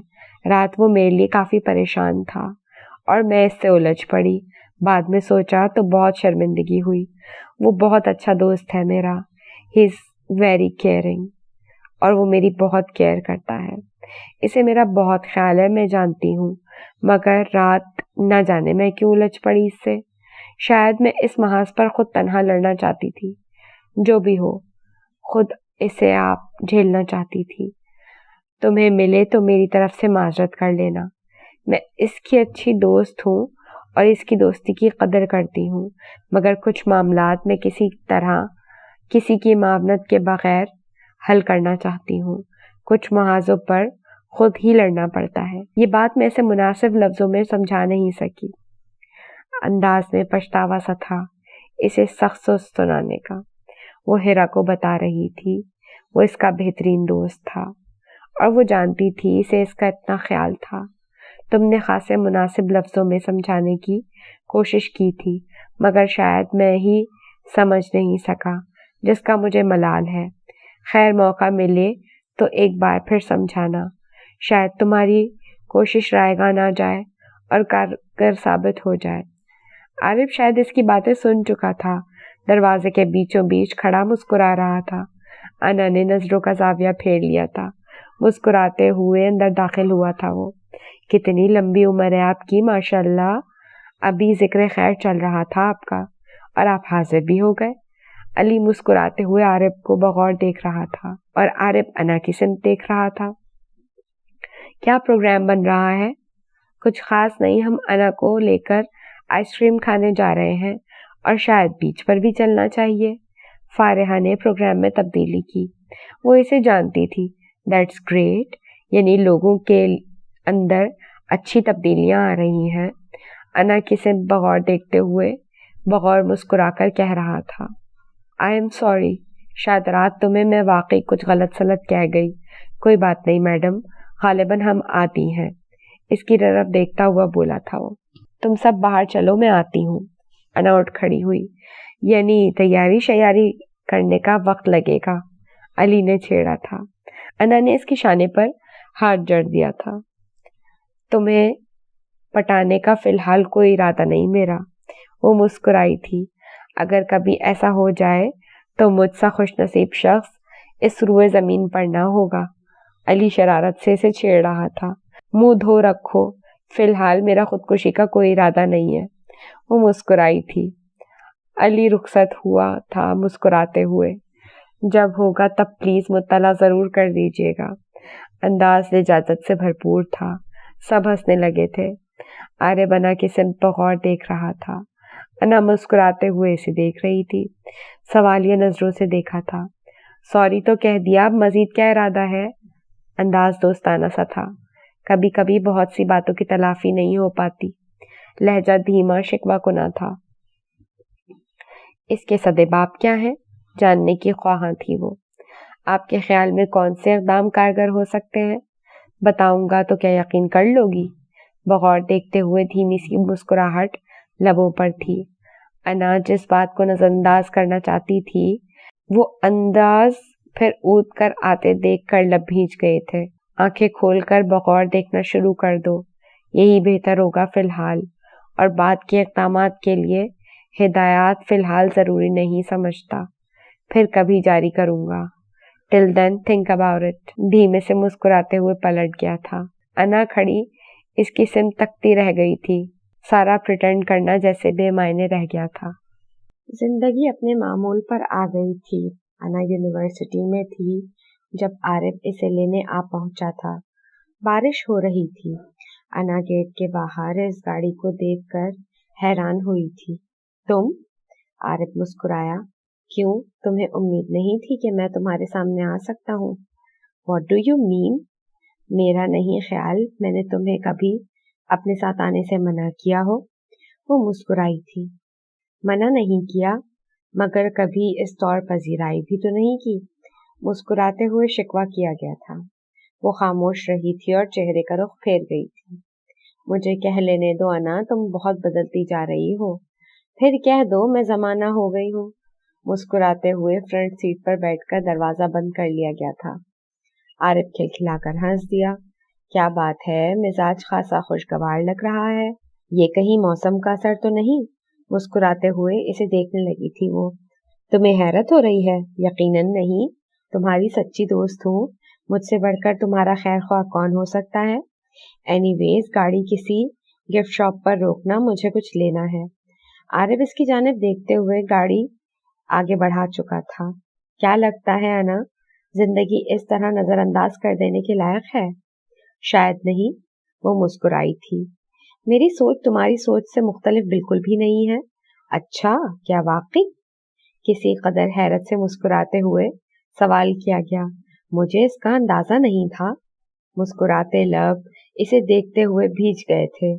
[SPEAKER 4] رات وہ میرے لیے کافی پریشان تھا اور میں اس سے الجھ پڑی. بعد میں سوچا تو بہت شرمندگی ہوئی. وہ بہت اچھا دوست ہے میرا. ہی از ویری کیئرنگ، اور وہ میری بہت کیئر کرتا ہے. اسے میرا بہت خیال ہے، میں جانتی ہوں، مگر رات نہ جانے میں کیوں الجھ پڑی اس سے. شاید میں اس محاذ پر خود تنہا لڑنا چاہتی تھی. جو بھی ہو، خود اسے آپ جھیلنا چاہتی تھی. تمہیں ملے تو میری طرف سے معذرت کر لینا. میں اس کی اچھی دوست ہوں اور اس کی دوستی کی قدر کرتی ہوں، مگر کچھ معاملات میں کسی طرح کسی کی معاونت کے بغیر حل کرنا چاہتی ہوں. کچھ محاذوں پر خود ہی لڑنا پڑتا ہے. یہ بات میں اسے مناسب لفظوں میں سمجھا نہیں سکی. انداز میں پچھتاوا سا تھا اسے سخت سنانے کا. وہ ہیرا کو بتا رہی تھی وہ اس کا بہترین دوست تھا، اور وہ جانتی تھی اسے اس کا اتنا خیال تھا. تم نے خاصے مناسب لفظوں میں سمجھانے کی کوشش کی تھی، مگر شاید میں ہی سمجھ نہیں سکا، جس کا مجھے ملال ہے. خیر، موقع ملے تو ایک بار پھر سمجھانا. شاید تمہاری کوشش رائے گاہ نہ جائے اور کارگر ثابت ہو جائے. عارف شاید اس کی باتیں سن چکا تھا. دروازے کے بیچوں بیچ کھڑا مسکرا رہا تھا. انا نے نظروں کا زاویہ پھیر لیا تھا. مسکراتے ہوئے اندر داخل ہوا تھا وہ. کتنی لمبی عمر ہے آپ کی، ماشاء اللہ. ابھی ذکر خیر چل رہا تھا آپ کا، اور آپ حاضر بھی ہو گئے. علی مسکراتے ہوئے عارف کو بغور دیکھ رہا تھا، اور عارف انا کی سمت دیکھ رہا تھا. کیا پروگرام بن رہا ہے؟ کچھ خاص نہیں، ہم انا کو لے کر آئس کریم کھانے جا رہے ہیں، اور شاید بیچ پر بھی چلنا چاہیے. فارحہ نے پروگرام میں تبدیلی کی. وہ اسے جانتی تھی. دیٹس گریٹ، یعنی لوگوں کے اندر اچھی تبدیلیاں آ رہی ہیں. انا کی سمت بغور دیکھتے ہوئے بغور مسکرا کر کہہ رہا تھا. آئی ایم سوری، شاید رات تمہیں میں واقعی کچھ غلط سلط کہہ گئی. کوئی بات نہیں میڈم، غالباً ہم آتی ہیں. اس کی طرف دیکھتا ہوا بولا تھا وہ. تم سب باہر چلو، میں آتی ہوں. انا اٹھ کھڑی ہوئی. یعنی تیاری شیاری کرنے کا وقت لگے گا، علی نے چھیڑا تھا. انا نے اس کے شانے پر ہاتھ جڑ دیا تھا. تمہیں پٹانے کا فی الحال کوئی ارادہ نہیں میرا. وہ مسکرائی تھی. اگر کبھی ایسا ہو جائے تو مجھ سا خوش نصیب شخص اس روئے زمین پر نہ ہوگا. علی شرارت سے اسے چھیڑ رہا تھا. منہ دھو رکھو, فی الحال میرا خودکشی کا کوئی ارادہ نہیں ہے. وہ مسکرائی تھی. علی رخصت ہوا تھا مسکراتے ہوئے. جب ہوگا تب پلیز مطلع ضرور کر دیجیے گا. انداز لجاجت سے بھرپور تھا. سب ہنسنے لگے تھے. عارب انا کی سمت بغور دیکھ رہا تھا. انا مسکراتے ہوئے اسے دیکھ رہی تھی. سوالیہ نظروں سے دیکھا تھا. سوری تو کہہ دیا, اب مزید کیا ارادہ ہے؟ انداز دوستانہ سا تھا. کبھی کبھی بہت سی باتوں کی تلافی نہیں ہو پاتی. لہجہ دھیما شکوہ کنا تھا. اس کے سدباب کیا ہیں جاننے کی خواہاں تھی وہ. آپ کے خیال میں کون سے اقدام کارگر ہو سکتے ہیں؟ بتاؤں گا تو کیا یقین کر لو گی؟ بغور دیکھتے ہوئے دھیمی سی مسکراہٹ لبوں پر تھی. انا جس بات کو نظر انداز کرنا چاہتی تھی وہ انداز پھر اود کر آتے دیکھ کر لب بھیج گئے تھے. آنکھیں کھول کر بغور دیکھنا شروع کر دو, یہی بہتر ہوگا فی الحال. اور بعد کے اقدامات کے لیے ہدایات فی الحال ضروری نہیں سمجھتا. پھر کبھی جاری کروں گا. ٹل دین تھنک اباؤٹ اٹ. دھیمے سے مسکراتے ہوئے پلٹ گیا تھا. انا کھڑی اس کی سمت تکتی رہ گئی تھی. سارا پریٹینڈ کرنا جیسے بے معنی رہ گیا تھا. زندگی اپنے معمول پر آ گئی تھی. انا یونیورسٹی میں تھی جب عارف اسے لینے آ پہنچا تھا. بارش ہو رہی تھی. انا گیٹ کے باہر اس گاڑی کو دیکھ کر حیران ہوئی تھی. تم؟ عارف مسکرایا. کیوں, تمہیں امید نہیں تھی کہ میں تمہارے سامنے آ سکتا ہوں؟ What do you mean? میرا نہیں خیال میں نے تمہیں کبھی اپنے ساتھ آنے سے منع کیا ہو. وہ مسکرائی تھی. منع نہیں کیا, مگر کبھی اس طور پذیرائی بھی تو نہیں کی. مسکراتے ہوئے شکوہ کیا گیا تھا. وہ خاموش رہی تھی اور چہرے کا رخ پھیر گئی تھی. مجھے کہہ لینے دو انا, تم بہت بدلتی جا رہی ہو. پھر کہہ دو میں زمانہ ہو گئی ہوں. مسکراتے ہوئے فرنٹ سیٹ پر بیٹھ کر دروازہ بند کر لیا گیا تھا. عارف کھلکھلا کر ہنس دیا. کیا بات ہے, مزاج خاصا خوشگوار لگ رہا ہے. یہ کہیں موسم کا اثر تو نہیں؟ مسکراتے ہوئے اسے دیکھنے لگی تھی وہ. تمہیں حیرت ہو رہی ہے؟ یقیناً نہیں. تمہاری سچی دوست ہوں. مجھ سے بڑھ کر تمہارا خیر خواہ کون ہو سکتا ہے؟ اینی ویز گاڑی کسی گفٹ شاپ پر روکنا, مجھے کچھ لینا ہے. عارف اس کی جانب دیکھتے ہوئے گاڑی آگے بڑھا چکا تھا. کیا لگتا ہے انا, زندگی اس طرح نظر انداز کر دینے کے لائق ہے؟ شاید نہیں. وہ مسکرائی تھی. میری سوچ تمہاری سوچ سے مختلف بالکل بھی نہیں ہے. اچھا, کیا واقعی؟ کسی قدر حیرت سے مسکراتے ہوئے سوال کیا گیا. مجھے اس کا اندازہ نہیں تھا. مسکراتے لب اسے دیکھتے ہوئے بھیج گئے تھے.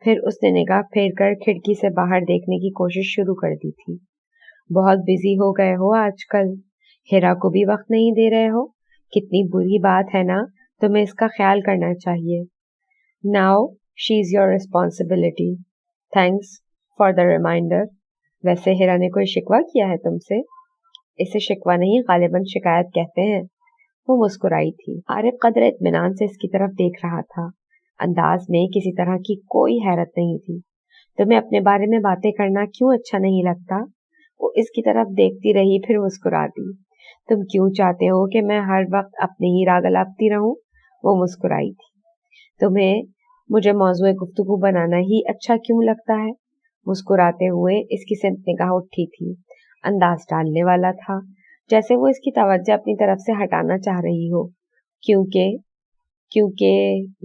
[SPEAKER 4] پھر اس نے نگاہ پھیر کر کھڑکی سے باہر دیکھنے کی کوشش شروع کر دی تھی. بہت بزی ہو گئے ہو آج کل. ہیرا کو بھی وقت نہیں دے رہے ہو. کتنی بری بات ہے نا, تمہیں اس کا خیال کرنا چاہیے. Now she is your responsibility. Thanks for the remainder. ویسے ہیرا نے کوئی شکوہ کیا ہے تم سے؟ اسے شکوہ نہیں, غالباً شکایت کہتے ہیں. وہ مسکرائی تھی. عارف قدر اطمینان سے اس کی طرف دیکھ رہا تھا. انداز میں کسی طرح کی کوئی حیرت نہیں تھی. تمہیں اپنے بارے میں باتیں کرنا کیوں اچھا نہیں لگتا؟ وہ اس کی طرف دیکھتی رہی, پھر مسکرا دی. تم کیوں چاہتے ہو کہ میں ہر وقت اپنے ہی راگ الاپتی رہوں؟ وہ مسکرائی تھی. تمہیں مجھے موضوع گفتگو بنانا ہی اچھا کیوں لگتا ہے؟ مسکراتے ہوئے اس کی سمت نگاہ اٹھی تھی. انداز ڈالنے والا تھا, جیسے وہ اس کی توجہ اپنی طرف سے ہٹانا چاہ رہی ہو. کیونکہ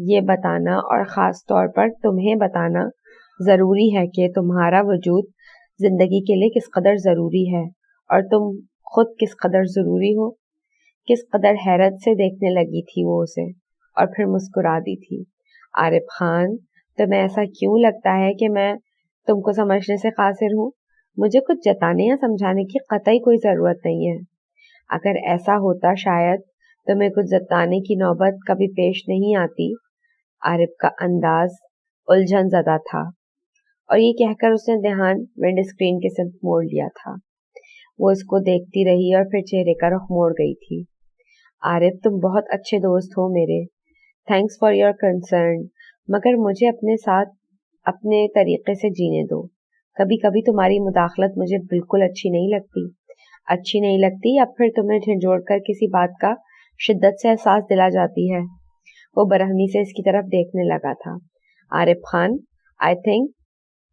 [SPEAKER 4] یہ بتانا, اور خاص طور پر تمہیں بتانا ضروری ہے کہ تمہارا وجود زندگی کے لیے کس قدر ضروری ہے, اور تم خود کس قدر ضروری ہو. کس قدر حیرت سے دیکھنے لگی تھی وہ اسے, اور پھر مسکرا دی تھی. عارف خان, تمہیں ایسا کیوں لگتا ہے کہ میں تم کو سمجھنے سے قاصر ہوں؟ مجھے کچھ جتانے یا سمجھانے کی قطعی کوئی ضرورت نہیں ہے. اگر ایسا ہوتا شاید تمہیں کچھ جتانے کی نوبت کبھی پیش نہیں آتی. عارف کا انداز الجھن زدہ تھا, اور یہ کہہ کر اس نے دھیان ونڈ اسکرین کے سمت موڑ لیا تھا. وہ اس کو دیکھتی رہی اور پھر چہرے کا رخ موڑ گئی تھی. आरिफ, तुम बहुत अच्छे दोस्त हो मेरे, थैंक्स फॉर योर कंसर्न, मगर मुझे अपने साथ अपने तरीके से जीने दो। कभी कभी तुम्हारी मुदाखलत मुझे बिल्कुल अच्छी नहीं लगती या फिर तुम्हें झंझोड़ कर किसी बात का शिद्दत से एहसास दिला जाती है। वो बरहमी से इसकी तरफ देखने लगा था। Arif Khan, I think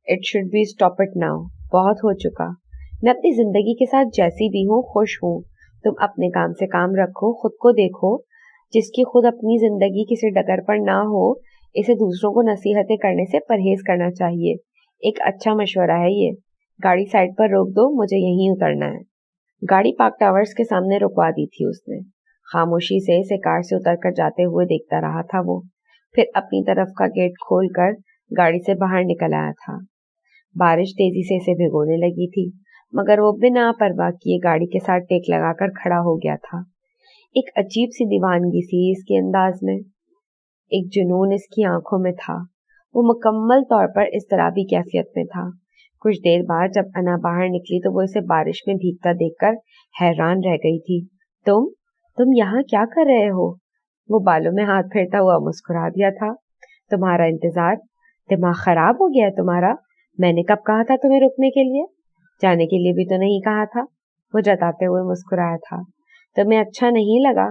[SPEAKER 4] it should be stop it now. बहुत हो चुका। मैं अपनी जिंदगी के साथ जैसी भी हूँ खुश हूँ। तुम अपने काम से काम रखो, खुद को देखो। जिसकी खुद अपनी जिंदगी किसी डगर पर ना हो, इसे दूसरों को नसीहतें करने से परहेज करना चाहिए। एक अच्छा मशवरा है ये। गाड़ी साइड पर रोक दो, मुझे यहीं उतरना है। गाड़ी पार्क टावर्स के सामने रुकवा दी थी उसने। खामोशी से इसे कार से उतरकर जाते हुए देखता रहा था वो। फिर अपनी तरफ का गेट खोलकर गाड़ी से बाहर निकल आया था। बारिश तेजी से इसे भिगोने लगी थी, मगर वो बिना परवाह किए गाड़ी के साथ टेक लगाकर खड़ा हो गया था। एक अजीब सी दीवानगी सी इसके अंदाज में, एक जुनून इसकी आंखों में था। वो मुकम्मल तौर पर इज़्तिराबी कैफियत में था। कुछ देर बाद जब अना बाहर निकली तो वो इसे बारिश में भीगता देखकर हैरान रह गई थी। तुम यहाँ क्या कर रहे हो? वो बालों में हाथ फेरता हुआ मुस्कुरा दिया था। तुम्हारा इंतजार? दिमाग खराब हो गया है तुम्हारा? मैंने कब कहा था तुम्हें रुकने के लिए? जाने के लिए भी तो नहीं कहा था। वो जताते हुए मुस्कुराया था। तुम्हें अच्छा नहीं लगा?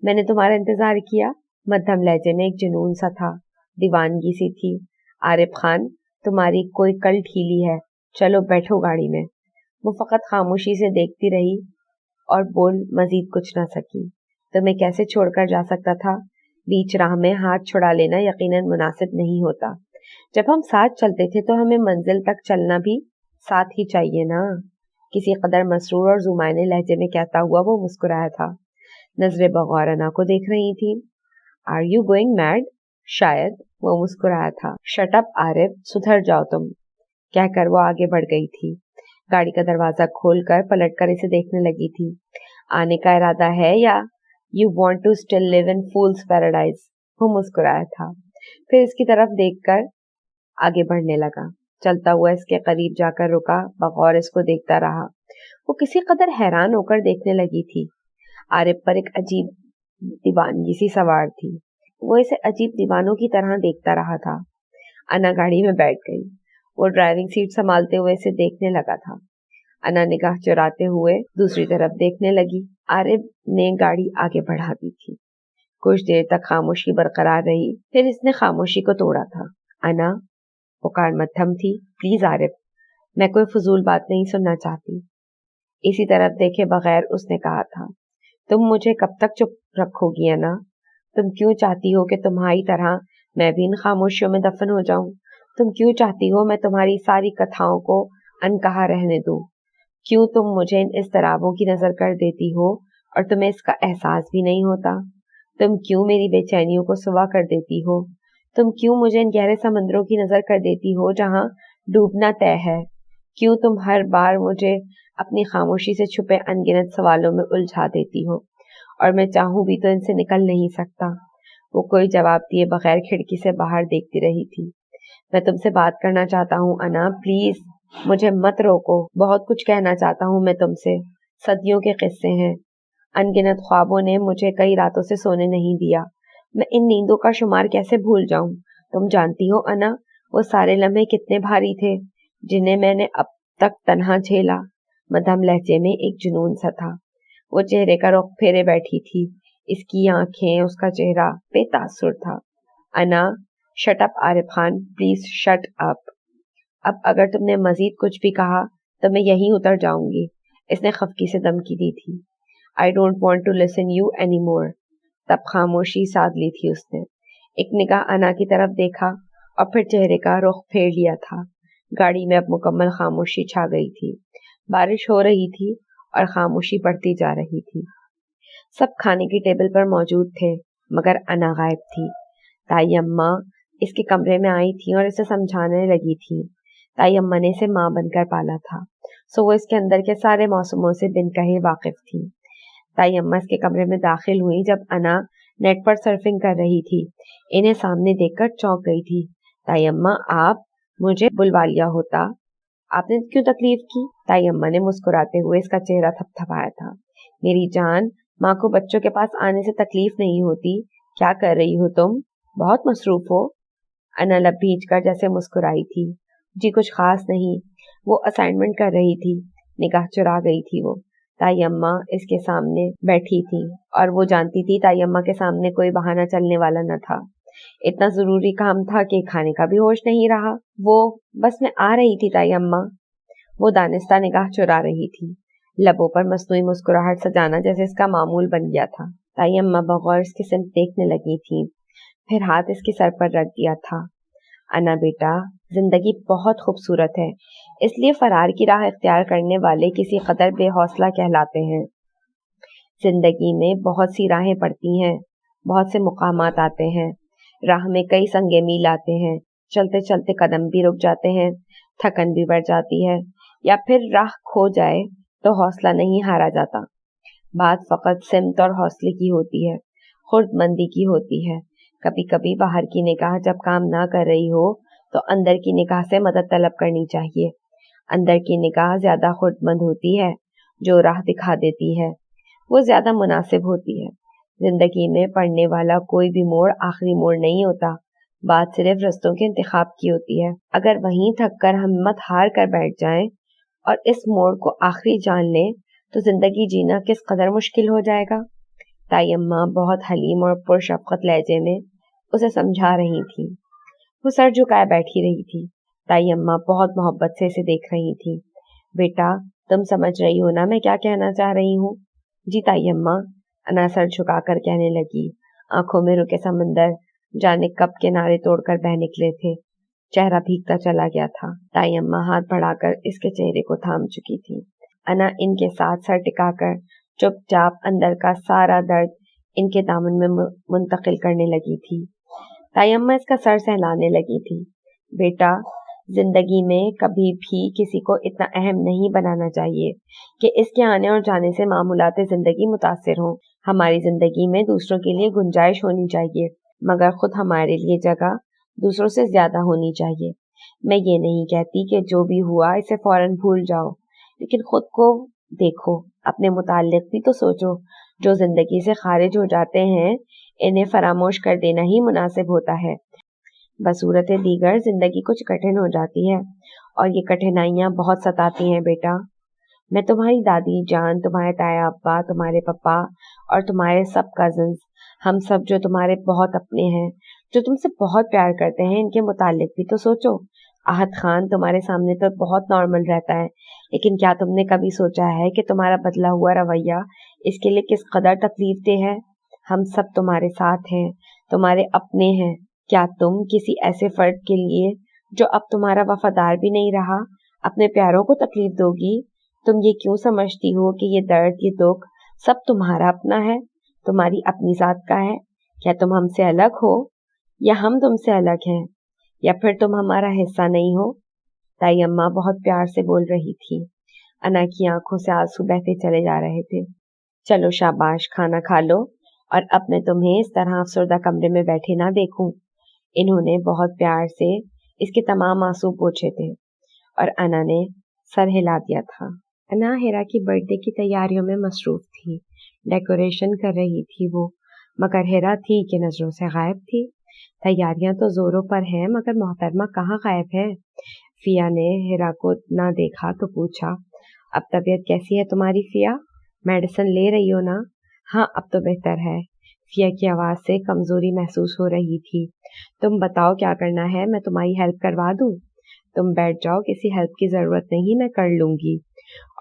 [SPEAKER 4] मैंने तुम्हारा इंतजार किया। मध्यम लहजे में एक जुनून सा था, दीवानगी सी थी। आरिफ खान, तुम्हारी कोई कल ढीली है, चलो बैठो गाड़ी में। वो फकत खामोशी से देखती रही और बोल मजीद कुछ न सकी। तुम्हें कैसे छोड़कर जा सकता था? बीच राह में हाथ छुड़ा लेना यकीनन मुनासिब नहीं होता। जब हम साथ चलते थे तो हमें मंजिल तक चलना भी साथ ही चाहिए ना। किसी कदर मसरूर और जुमाने लहजे में कहता हुआ वो मुस्कुराया था। नजरें बगौर अना को देख रही थी। Are you going mad? शायद। वो मुस्कुराया था। शट अप आरिफ, सुधर जाओ तुम, कहकर वो आगे बढ़ गई थी। गाड़ी का दरवाजा खोलकर पलटकर इसे देखने लगी थी। आने का इरादा है या you want to still live in fool's paradise? वो मुस्कुराया था। फिर इसकी तरफ देखकर आगे बढ़ने लगा। चलता हुआ इसके करीब जाकर रुका, बगौर इसको देखता रहा। वो किसी कदर हैरान होकर देखने लगी थी। आरिफ पर एक अजीब दीवानगी सी सवार थी। वो इसे अजीब दीवानों की तरह देखता रहा था। अना गाड़ी में बैठ गई। वो ड्राइविंग सीट संभालते हुए इसे देखने लगा था। अना निगाह चुराते हुए दूसरी तरफ देखने लगी। आरिफ ने गाड़ी आगे बढ़ा दी थी। कुछ देर तक खामोशी बरकरार रही, फिर इसने खामोशी को तोड़ा था। अना, पुकार मध्यम थी, प्लीज आरिफ, मैं कोई फजूल बात नहीं सुनना चाहती। इसी तरफ देखे बगैर उसने कहा था। तुम मुझे कब तक चुप रखोगी अना? तुम क्यों चाहती हो कि तुम्हारी तरह मैं भी इन खामोशियों में दफन हो जाऊं? तुम क्यों चाहती हो मैं तुम्हारी सारी कथाओं को अनकहा रहने दूं? क्यों तुम मुझे इन इज़्तिराबों की नजर कर देती हो और तुम्हें इसका एहसास भी नहीं होता? तुम क्यों मेरी बेचैनियों को सुवा कर देती हो? तुम क्यों मुझे इन गहरे समंदरों की नजर कर देती हो जहां डूबना तय है? क्यों तुम हर बार मुझे अपनी खामोशी से छुपे अनगिनत सवालों में उलझा देती हो और मैं चाहूं भी तो इनसे निकल नहीं सकता? वो कोई जवाब दिए बगैर खिड़की से बाहर देखती रही थी। मैं तुमसे बात करना चाहता हूँ अना, प्लीज मुझे मत रोको। बहुत कुछ कहना चाहता हूँ मैं तुमसे। सदियों के किस्से हैं, अनगिनत ख्वाबों ने मुझे कई रातों से सोने नहीं दिया। मैं इन नींदों का शुमार कैसे भूल जाऊं? तुम जानती हो अना, वो सारे लम्हे कितने भारी थे जिन्हें मैंने अब तक तन्हा झेला। मध्यम लहजे में एक जुनून सा था। वो चेहरे का रुख फेरे बैठी थी। इसकी आंखें, उसका चेहरा बेतासुर था। अना, shut up Arif Khan, please shut up. अब अगर तुमने मजीद कुछ भी कहा तो मैं यहीं उतर जाऊंगी। इसने खफकी से धमकी दी थी। I don't want to listen you any more. तब खामोशी साध ली थी उसने। एक निगाह अना की तरफ देखा और फिर चेहरे का रुख फेर लिया था। गाड़ी में अब मुकम्मल खामोशी छा गई थी। बारिश हो रही थी और खामोशी बढ़ती जा रही थी। सब खाने की टेबल पर मौजूद थे, मगर अना गायब थी। ताई अम्मा इसके कमरे में आई थी और इसे समझाने लगी थी। ताई अम्मा ने इसे माँ बनकर पाला था, सो वो इसके अंदर के सारे मौसमों से बिन कहे वाकिफ थी। ताई अम्मा इसके कमरे में दाखिल हुई जब अना नेट पर सर्फिंग कर रही थी। इन्हें सामने देखकर चौंक गई थी। ताई अम्मा, आप मुझे बुलवा लिया होता, आपने क्यों तकलीफ की? ताई अम्मा ने मुस्कुराते हुए इसका चेहरा थपथपाया था। मेरी जान,
[SPEAKER 5] माँ को बच्चों के पास आने से तकलीफ नहीं होती। क्या कर रही हो तुम? बहुत मसरूफ हो। अना लब भींच कर जैसे मुस्कुराई थी। जी कुछ खास नहीं, वो असाइनमेंट कर रही थी। निगाह चुरा गई थी वो। ताई अम्मा इसके सामने बैठी थी और वो जानती थी ताई अम्मा के सामने कोई बहाना चलने वाला न था। इतना जरूरी काम था कि खाने का भी होश नहीं रहा। वो बस मैं आ रही थी ताई अम्मा। वो दानिस्ता निगाह चुरा रही थी। लबों पर मस्नूई मुस्कुराहट सजाना जैसे इसका मामूल बन गया था। ताई अम्मा बगौर इसकी सिमत देखने लगी थी, फिर हाथ इसके सर पर रख दिया था। अना बेटा, जिंदगी बहुत खूबसूरत है, इसलिए फरार की राह इख्तियार करने वाले किसी कदर बेहौसला कहलाते हैं। जिंदगी में बहुत सी राहें पड़ती हैं, बहुत से मुकामात आते हैं, राह में कई संगे मील आते हैं। चलते चलते कदम भी रुक जाते हैं, थकन भी बढ़ जाती है, या फिर राह खो जाए तो हौसला नहीं हारा जाता। बात फकत सिमत और हौसले की होती है, खुर्दमंदी की होती है। कभी कभी बाहर की निगाह जब काम ना कर रही हो तो अंदर की निगाह से मदद तलब करनी चाहिए। अंदर की निगाह ज्यादा खुर्दमंद होती है, जो राह दिखा देती है वो ज्यादा मुनासिब होती है। जिंदगी में पड़ने वाला कोई भी मोड़ आखिरी मोड़ नहीं होता, बात सिर्फ रस्तों के इंतखाब की होती है। अगर वहीं थक कर हिम्मत हार कर बैठ जाएं और इस मोड़ को आखिरी जान लें तो जिंदगी जीना किस कदर मुश्किल हो जाएगा। ताई अम्मा बहुत हलीम और पुरशफ़क़त लहजे में उसे समझा रही थी। वो सर झुकाए बैठी रही थी। ताई अम्मा बहुत मोहब्बत से इसे देख रही थी। बेटा, तुम समझ रही हो ना मैं क्या कहना चाह रही हूँ? जी ताई अम्मा, अना सर झुकाकर कहने लगी। आंखों में रुके समंदर जाने कब किनारे तोड़कर बह निकले थे। चेहरा भीगता चला गया था। ताई अम्मा हाथ बढ़ाकर इसके चेहरे को थाम चुकी थी। अना इनके साथ सर टिकाकर चुपचाप अंदर का सारा दर्द इनके दामन में मुंतकिल करने लगी थी। ताई अम्मा इसका सर सहलाने लगी थी। बेटा, जिंदगी में कभी भी किसी को इतना अहम नहीं बनाना चाहिए कि इसके आने और जाने से मामूलात जिंदगी मुतासिर हों। हमारी जिंदगी में दूसरों के लिए गुंजाइश होनी चाहिए, मगर खुद हमारे लिए जगह दूसरों से ज्यादा होनी चाहिए। मैं ये नहीं कहती कि जो भी हुआ इसे फौरन भूल जाओ, लेकिन खुद को देखो, अपने मुताल्लिक भी तो सोचो। जो जिंदगी से खारिज हो जाते हैं इन्हें फरामोश कर देना ही मुनासिब होता है। बसूरत दीगर जिंदगी कुछ कठिन हो जाती है और ये कठिनाइयाँ बहुत सताती हैं बेटा। मैं तुम्हारी दादी जान, तुम्हारे ताया अब्बा, तुम्हारे पापा और तुम्हारे सब कजन्स, हम सब जो तुम्हारे बहुत अपने हैं, जो तुमसे बहुत प्यार करते हैं, इनके मुतालिक भी तो सोचो। आहत खान तुम्हारे सामने तो बहुत नॉर्मल रहता है, लेकिन क्या तुमने कभी सोचा है कि तुम्हारा बदला हुआ रवैया इसके लिए किस कदर तकलीफ दे है? हम सब तुम्हारे साथ हैं, तुम्हारे अपने हैं। क्या तुम किसी ऐसे फर्द के लिए जो अब तुम्हारा वफादार भी नहीं रहा अपने प्यारों को तकलीफ दोगी? तुम ये क्यों समझती हो कि ये दर्द, ये दुख सब तुम्हारा अपना है, तुम्हारी अपनी जात का है? क्या तुम हमसे अलग हो या हम तुमसे अलग हैं, या फिर तुम हमारा हिस्सा नहीं हो? ताई अम्मा बहुत प्यार से बोल रही थी। अना की आंखों से आंसू बहते चले जा रहे थे। चलो शाबाश, खाना खा लो और अब मैं तुम्हें इस तरह अफसरदा कमरे में बैठे ना देखूं। इन्होंने बहुत प्यार से इसके तमाम आंसू पोंछे थे और अना ने सर हिला दिया था। अना हिरा की बर्थडे की तैयारियों में मसरूफ थी। डेकोरेशन कर रही थी वो, मगर हिरा थी कि नजरों से गायब थी। तैयारियां तो जोरों पर हैं, मगर मोहतरमा कहाँ गायब है? फिया ने हिरा को ना देखा तो पूछा, अब तबीयत कैसी है तुम्हारी फिया? मेडिसिन ले रही हो ना? हाँ, अब तो बेहतर है। फिया की आवाज से कमजोरी महसूस हो रही थी। तुम बताओ क्या करना है, मैं तुम्हारी हेल्प करवा दूं? तुम बैठ जाओ, किसी हेल्प की जरूरत नहीं, मैं कर लूंगी।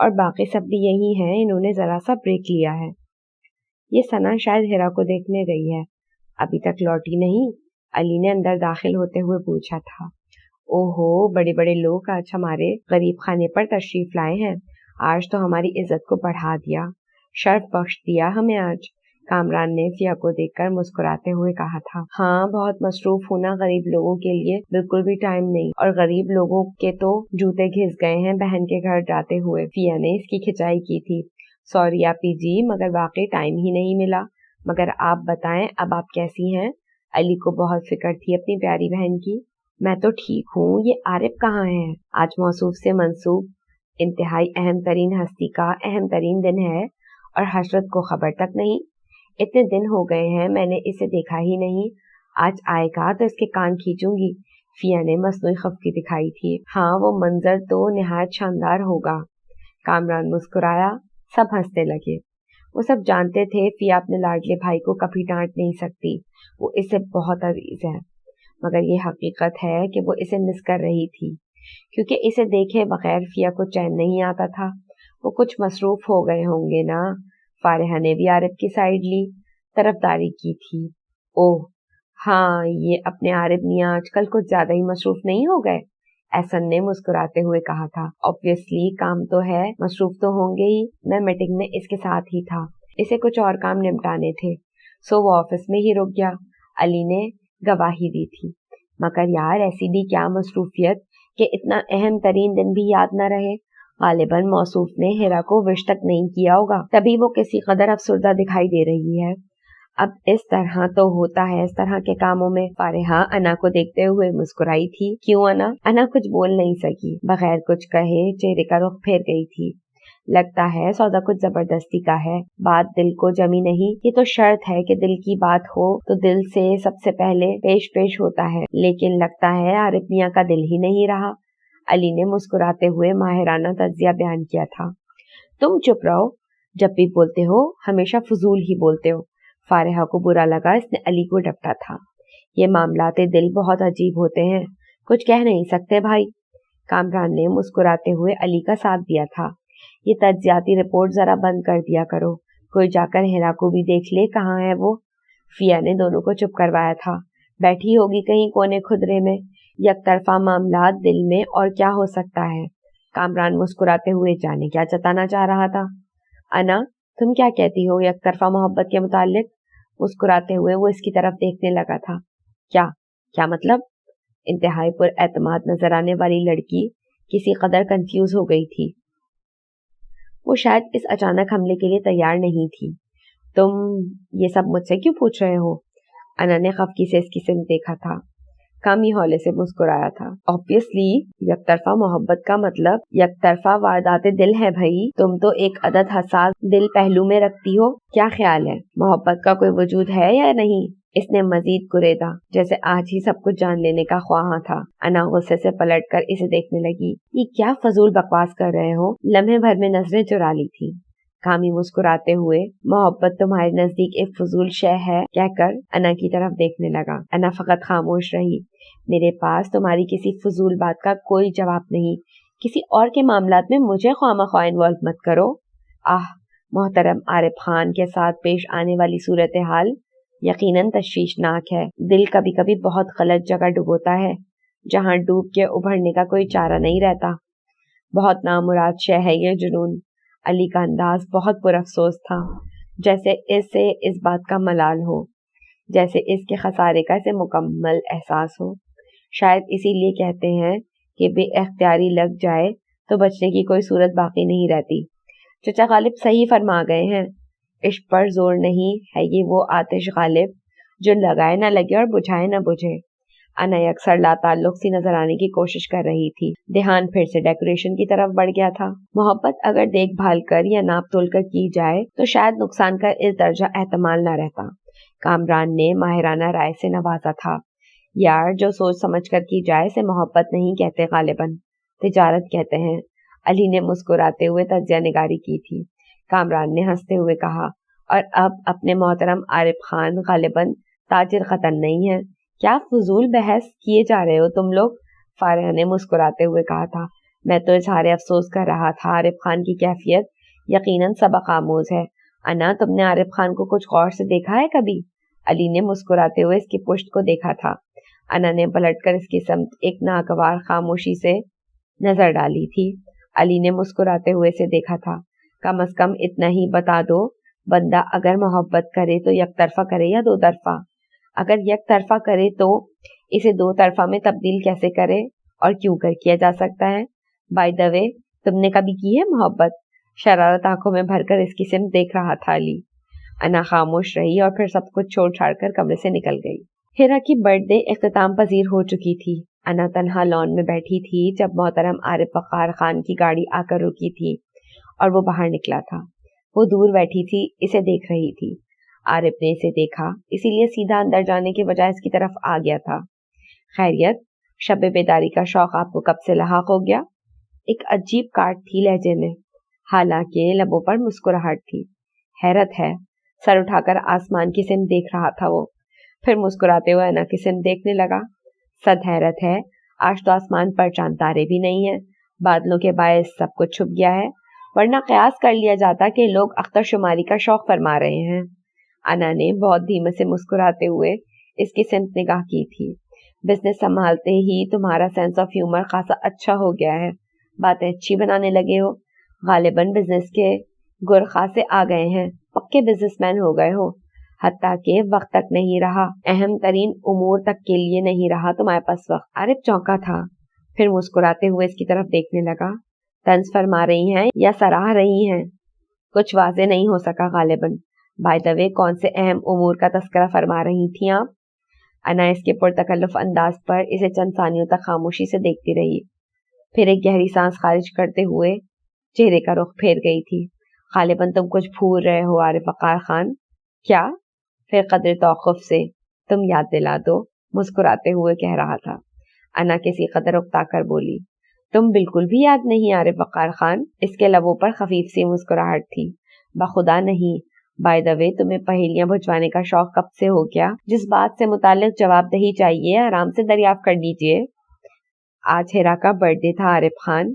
[SPEAKER 5] और बाकी सब भी यही हैं, इन्होंने जरा सा ब्रेक लिया है। ये सना शायद हिरा को देखने गई है, अभी तक लौटी नहीं। अली ने अंदर दाखिल होते हुए पूछा था। ओहो, बड़े बड़े लोग आज हमारे गरीब खाने पर तशरीफ लाए हैं। आज तो हमारी इज्जत को बढ़ा दिया, शर्फ बख्श दिया हमें आज। कामरान ने फिया को देखकर मुस्कुराते हुए कहा था। हाँ, बहुत मसरूफ हूँ ना, गरीब लोगों के लिए बिल्कुल भी टाइम नहीं, और गरीब लोगों के तो जूते घिस गए हैं बहन के घर जाते हुए। फिया ने इसकी खिंचाई की थी। सॉरी आपी जी, मगर वाकई टाइम ही नहीं मिला। मगर आप बताएं, अब आप कैसी हैं? अली को बहुत फिक्र थी अपनी प्यारी बहन की। मैं तो ठीक हूँ, ये आरिफ कहाँ है? आज मौसूफ से मंसूब इंतहाई अहम तरीन हस्ती का अहम तरीन दिन है और हसरत को खबर तक नहीं। इतने दिन हो गए हैं मैंने इसे देखा ही नहीं, आज आएगा तो इसके कान खींचूंगी। फिया ने मसनूई खफगी दिखाई थी। हाँ, वो मंजर तो निहायत शानदार होगा। कामरान मुस्कुराया। सब हंसने लगे। वो सब जानते थे फिया अपने लाडले भाई को कभी डांट नहीं सकती, वो इसे बहुत अजीज है, मगर ये हकीकत है कि वो इसे मिस कर रही थी, क्योंकि इसे देखे बगैर फिया को चैन नहीं आता था। वो कुछ मसरूफ हो गए होंगे ना। फारिहा ने भी आरिफ की साइड ली, तरफदारी की थी। ओह हाँ, ये अपने आरिफ मियाँ आजकल कुछ ज्यादा ही मसरूफ नहीं हो गए, एहसन ने मुस्कुराते हुए कहा था। ऑब्वियसली काम तो है, मसरूफ तो होंगे ही। मैं मीटिंग में इसके साथ ही था, इसे कुछ और काम निपटाने थे, सो वो ऑफिस में ही रुक गया। अली ने गवाही दी थी। मगर यार ऐसी भी क्या मसरूफियत कि इतना अहम तरीन दिन भी याद न रहे। गालिबन मौसूफ ने हिरा को विश तक नहीं किया होगा, तभी वो किसी कदर अफसुर्दा दिखाई दे रही है। अब इस तरह तो होता है इस तरह के कामों में। फारिहा अना को देखते हुए मुस्कुराई थी। क्यों अना? अना कुछ बोल नहीं सकी, बगैर कुछ कहे चेहरे का रुख फेर गई थी। लगता है सौदा कुछ जबरदस्ती का है, बात दिल को जमी नहीं। ये तो शर्त है कि दिल की बात हो तो दिल से सबसे पहले पेश होता है, लेकिन लगता है आरिफ मियां का दिल ही नहीं रहा। अली ने मुस्कुराते हुए माहिराना तज्जिया बयान किया था। तुम चुप रहो, जब भी बोलते हो हमेशा फजूल ही बोलते हो। फारिहा को बुरा लगा, इसने अली को डपटा था। ये मामलाते दिल बहुत अजीब होते हैं, कुछ कह नहीं सकते भाई। कामरान ने मुस्कुराते हुए अली का साथ दिया था। ये तज्जियाती रिपोर्ट जरा बंद कर दिया करो, कोई जाकर हिरा को भी देख ले, कहाँ है वो। फिया ने दोनों को चुप करवाया था। बैठी होगी कहीं कोने खुदरे में। यकतरफा मामला दिल में और क्या हो सकता है। कामरान मुस्कुराते हुए जाने क्या जताना चाह रहा था। अना तुम क्या कहती हो यकतरफा मोहब्बत के मुतालिक? मुस्कुराते हुए वो इसकी तरफ देखने लगा था। क्या क्या मतलब? इंतहाई पुरएतमाद नजर आने वाली लड़की किसी कदर कंफ्यूज हो गई थी। वो शायद इस अचानक हमले के लिए तैयार नहीं थी। तुम ये सब मुझसे क्यों पूछ रहे हो? अना ने खफकी से इसकी सिम देखा था। कामी हौले से मुस्कुराया था। ऑब्वियसली यकतरफा मोहब्बत का मतलब यकतरफा वारदाते दिल है भाई। तुम तो एक अदद हसास दिल पहलू में रखती हो। क्या ख्याल है, मोहब्बत का कोई वजूद है या नहीं? इसने मजीद कुरेदा, जैसे आज ही सब कुछ जान लेने का ख्वाहा था। अना गुस्से से पलटकर इसे देखने लगी। ये क्या फजूल बकवास कर रहे हो? लम्हे भर में नजरें चुरा ली थी। कामी मुस्कुराते हुए मोहब्बत तुम्हारे नजदीक एक फजूल शय है कहकर अना की तरफ देखने लगा। अना फकत खामोश रही। मेरे पास तुम्हारी किसी फजूल बात का कोई जवाब नहीं। किसी और के मामलात में मुझे ख्वामख्वा इन्वॉल्व मत करो। आह, मोहतरम आरिफ खान के साथ पेश आने वाली सूरत हाल यकीनन तशवीशनाक है। दिल कभी कभी बहुत गलत जगह डुबोता है, जहाँ डूब के उभरने का कोई चारा नहीं रहता। बहुत नामुराद शय है ये जुनून। अली का अंदाज बहुत पुरअफसोस था, जैसे इसे इस बात का मलाल हो, जैसे इसके खसारे का इसे मुकम्मल एहसास हो। शायद इसीलिए कहते हैं कि बेअख्तियारी लग जाए तो बचने की कोई सूरत बाकी नहीं रहती। चचा गालिब सही फरमा गए हैं। इश्क पर जोर नहीं है ये वो आतिश गालिब जो लगाए ना लगे और बुझाए ना बुझे। अना अक्सर लाताल्लुक सी नजर आने की कोशिश कर रही थी। ध्यान फिर से डेकोरेशन की तरफ बढ़ गया था। मोहब्बत अगर देखभाल कर या नाप तोल कर की जाए तो शायद नुकसान का इस दर्जा एहतमाल न रहता। कामरान ने माहिराना राय से नवाजा था। यार, जो सोच समझ कर की जाए से मोहब्बत नहीं कहते, गालिबन तिजारत कहते हैं। अली ने मुस्कुराते हुए तज्जिया निगारी की थी। कामरान ने हंसते हुए कहा, और अब अपने मोहतरम आरिफ खान गालिबन ताजिर खतन नहीं है। क्या फजूल बहस किए जा रहे हो तुम लोग? फारिहा ने मुस्कुराते हुए कहा था। मैं तो इजहार अफसोस कर रहा था। आरिफ खान की कैफियत यकीनन सबक आमोज है। अना, तुमने आरिफ खान को कुछ गौर से देखा है कभी? अली ने मुस्कुराते हुए इसकी पुश्त को देखा था। अना ने पलटकर इसकी समत एक नागवार खामोशी से नजर डाली थी। अली ने मुस्कुराते हुए इसे देखा था। कम अज कम इतना ही बता दो, बंदा अगर मोहब्बत करे तो एक तरफा करे या दो तरफा? अगर एक तरफा करे तो इसे दो तरफा में तब्दील कैसे करे और क्यों कर किया जा सकता है? बाय द वे, तुमने कभी की है मोहब्बत? शरारत आंखों में भरकर इसकी सिम देख रहा था अली। अना खामोश रही और फिर सब कुछ छोड़ छाड़ कर कमरे से निकल गई। हिरा की बर्थडे इख्तिताम पजीर हो चुकी थी। अना तन्हा लॉन में बैठी थी जब मोहतरम आरिफ वक़ार खान की गाड़ी आकर रुकी थी और वो बाहर निकला था। वो दूर बैठी थी, इसे देख रही थी। आरिफ ने इसे देखा, इसीलिए सीधा अंदर जाने के बजाय इसकी तरफ आ गया था। खैरियत, शब बेदारी का शौक आपको कब से लहाक हो गया? एक अजीब काट थी लहजे में, हालांकि लबों पर मुस्कुराहट थी। हैरत है, सर उठाकर आसमान की सिमत देख रहा था वो, फिर मुस्कुराते हुए अना की सिमत देखने लगा। सद हैरत है, आज तो आसमान पर चांद तारे भी नहीं है, बादलों के बायस सब कुछ छुप गया है, वरना कयास कर लिया जाता कि लोग अख्तर शुमारी का शौक फरमा रहे हैं। अना ने बहुत धीमे से मुस्कुराते हुए इसकी सिमत निगाह की थी। बिजनेस संभालते ही तुम्हारा सेंस ऑफ ह्यूमर खासा अच्छा हो गया है, बातें अच्छी बनाने लगे हो, गालिबन बिजनेस के गुर खासे आ गए हैं, पक्के बिजनेसमैन हो गए हो, हत्ता के वक्त तक नहीं रहा, अहम तरीन उमूर तक के लिए नहीं रहा तुम्हारे पास वक्त। आरिफ चौंका था, फिर मुस्कुराते हुए इसकी तरफ देखने लगा। तंज फरमा रही हैं या सराह रही हैं? कुछ वाजे नहीं हो सका गालिबन। बाय द वे, कौन से अहम उमूर का तस्करा फरमा रही थी आप? अना इसके पुरतकल्लुफ अंदाज पर इसे चंद सानियों तक खामोशी से देखती रही, फिर एक गहरी सांस खारिज करते हुए चेहरे का रुख फेर गई थी। गालिबन तुम कुछ भूल रहे हो आरिफ वक़ार खान। क्या? फिर कदर तौक़ुफ़ से तुम याद दिला दो, मुस्कुराते हुए कह रहा था। अना किसी कदर उकता कर बोली, तुम बिल्कुल भी याद नहीं आरिफ वक़ार खान। इसके लबों पर खफीफ सी मुस्कुराहट थी। बखुदा नहीं। बाय द वे, तुम्हें पहेलियां बुझवाने का शौक कब से हो गया? जिस बात से मुताल्लिक जवाबदेही चाहिए आराम से दरियाफ्त कर लीजिए। आज हिरा का बर्थडे था आरिफ खान,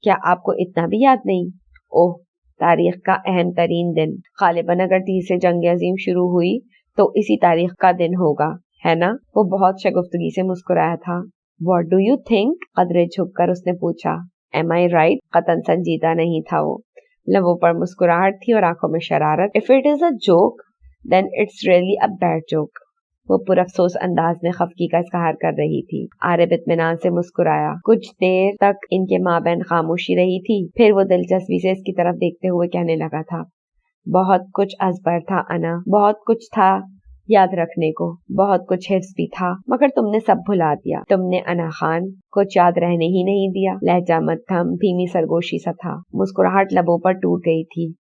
[SPEAKER 5] क्या आपको इतना भी याद नहीं? ओह, तारीख का अहम तरीन दिन। गालिबन अगर तीसरी जंग अजीम शुरू हुई तो इसी तारीख का दिन होगा, है ना? वो बहुत शगुफ्तगी से मुस्कुराया था। What do you think? कदरे झुककर उसने पूछा। Am I right? कतन संजीदा नहीं था वो, लबों पर मुस्कुराहट थी और आंखों में शरारत। If it is a joke, then it's really a bad joke. वो पुरअफसोस अंदाज में खफगी का इज़हार कर रही थी। आरिफ इत्मीनान से मुस्कुराया। कुछ देर तक इनके माबैन खामोशी रही थी, फिर वो दिलचस्पी से इसकी तरफ देखते हुए कहने लगा था, बहुत कुछ अजबर था अना, बहुत कुछ था याद रखने को, बहुत कुछ हिफ्ज़ भी था, मगर तुमने सब भुला दिया। तुमने अना खान कुछ याद रहने ही नहीं दिया। लहजा मध्यम धीमी सरगोशी सा था, मुस्कुराहट लबों पर टूट गई थी।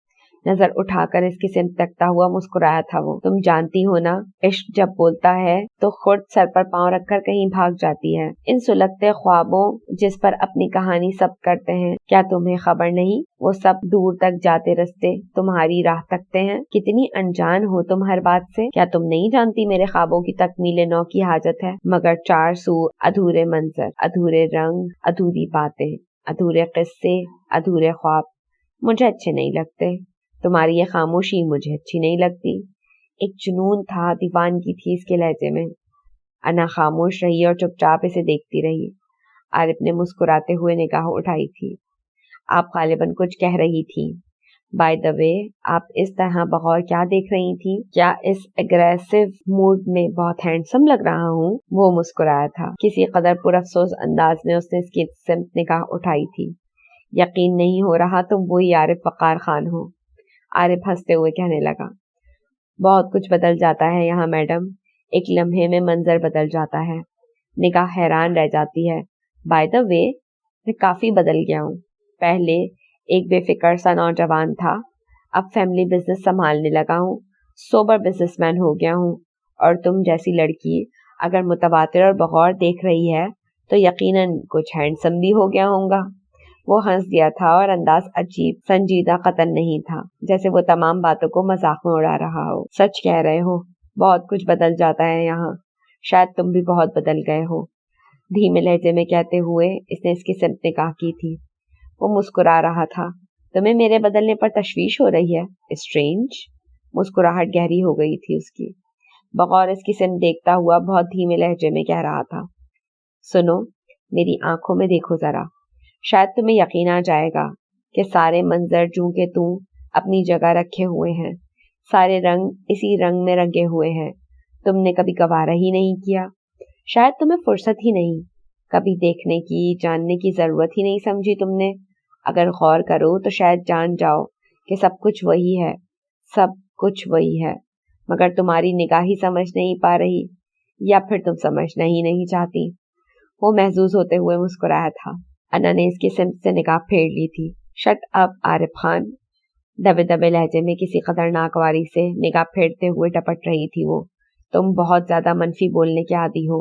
[SPEAKER 5] नजर उठाकर इसकी सिमत तकता हुआ मुस्कुराया था वो। तुम जानती हो ना, इश्क जब बोलता है तो खुद सर पर पांव रखकर कहीं भाग जाती है। इन सुलगते ख्वाबों जिस पर अपनी कहानी सब करते हैं, क्या तुम्हें खबर नहीं? वो सब दूर तक जाते रस्ते तुम्हारी राह तकते हैं। कितनी अनजान हो तुम हर बात से। क्या तुम नहीं जानती मेरे ख्वाबों की तकमील नौ की हाजत है, मगर चार सू अधूरे मंजर, अधूरे रंग, अधूरी बातें, अधूरे किस्से, अधूरे ख्वाब मुझे अच्छे नहीं लगते। तुम्हारी ये खामोशी मुझे अच्छी नहीं लगती। एक जुनून था, दीवानगी थी इसके लहजे में। अना खामोश रही और चुपचाप इसे देखती रही। आरिफ ने मुस्कुराते हुए निगाह उठाई थी। आप गालिबन कुछ कह रही थी। बाय द वे, आप इस तरह बगौर क्या देख रही थी? क्या इस एग्रेसिव मूड में बहुत हैंडसम लग रहा हूँ? वो मुस्कुराया था। किसी कदर पुरअफसोस अंदाज में उसने इसकी सिमत निगाह उठाई थी। यकीन नहीं हो रहा तुम वही आरिफ वक़ार खान हो। आरिफ हंसते हुए कहने लगा, बहुत कुछ बदल जाता है यहाँ मैडम, एक लम्हे में मंजर बदल जाता है, निगाह हैरान रह जाती है। बाय द वे, मैं काफी बदल गया हूँ। पहले एक बेफिक्र सा नौजवान था, अब फैमिली बिजनेस संभालने लगा हूँ, सोबर बिजनेसमैन हो गया हूँ। और तुम जैसी लड़की अगर मुतवातिर और बगौर देख रही है तो यकीनन कुछ हैंडसम भी हो गया होगा। वो हंस दिया था और अंदाज अजीब संजीदा कतन नहीं था, जैसे वो तमाम बातों को मजाक में उड़ा रहा हो। सच कह रहे हो, बहुत कुछ बदल जाता है यहाँ, शायद तुम भी बहुत बदल गए हो। धीमे लहजे में कहते हुए इसने इसकी सिमत निगाह की थी। वो मुस्कुरा रहा था। तुम्हें मेरे बदलने पर तशवीश हो रही है? स्ट्रेंज। मुस्कुराहट गहरी हो गई थी उसकी। बगौर इसकी सिमत देखता हुआ बहुत धीमे लहजे में कह रहा था, सुनो, मेरी आंखों में देखो जरा, शायद तुम्हें यकीन आ जाएगा कि सारे मंजर जूं के तूं अपनी जगह रखे हुए हैं, सारे रंग इसी रंग में रंगे हुए हैं। तुमने कभी गवारा ही नहीं किया, शायद तुम्हें फुर्सत ही नहीं, कभी देखने की, जानने की जरूरत ही नहीं समझी तुमने। अगर गौर करो तो शायद जान जाओ कि सब कुछ वही है, सब कुछ वही है, मगर तुम्हारी निगाह ही समझ नहीं पा रही, या फिर तुम समझना ही नहीं चाहती। वो महजूज होते हुए मुस्कुराया था। अना ने इसकी सिमत से निगाह फेर ली थी। शट अप आरिफ खान, दबे दबे लहजे में किसी खतरनाक वारी से निगाह फेरते हुए टपट रही थी वो। तुम बहुत ज्यादा मनफी बोलने के आदी हो।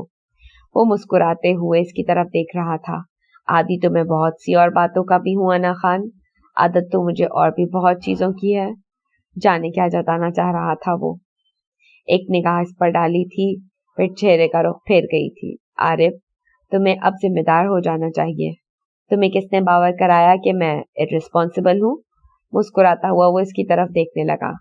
[SPEAKER 5] वो मुस्कुराते हुए इसकी तरफ देख रहा था। आदी तो मैं बहुत सी और बातों का भी हूँ अना खान, आदत तो मुझे और भी बहुत चीजों की है। जाने क्या जताना चाह रहा था वो। एक निगाह इस पर डाली थी, फिर चेहरे का रुख फेर गई थी। आरिफ, तुम्हें अब जिम्मेदार हो जाना चाहिए। तुम्हें किसने बावर कराया कि मैं इररिस्पॉन्सिबल हूँ? मुस्कुराता हुआ वो इसकी तरफ देखने लगा।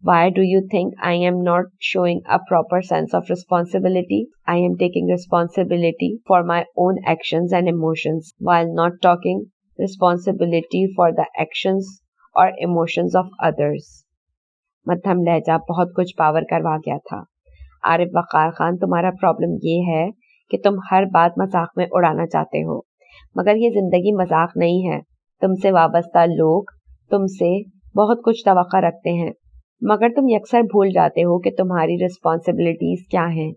[SPEAKER 5] Why do you think I am not showing a proper sense of responsibility? I am taking responsibility for my own actions and emotions while not taking responsibility for the actions or emotions of others. मध्यम लहजा बहुत कुछ power करवा गया था। आरिफ वक़ार खान, तुम्हारा problem ये है कि तुम हर बात मजाक में उड़ाना चाहते हो, मगर ये जिंदगी मजाक नहीं है। तुमसे वाबस्ता लोग तुमसे बहुत कुछ तवक्का रखते हैं, मगर तुम अक्सर भूल जाते हो कि तुम्हारी रिस्पॉन्सिबिलिटीज क्या हैं।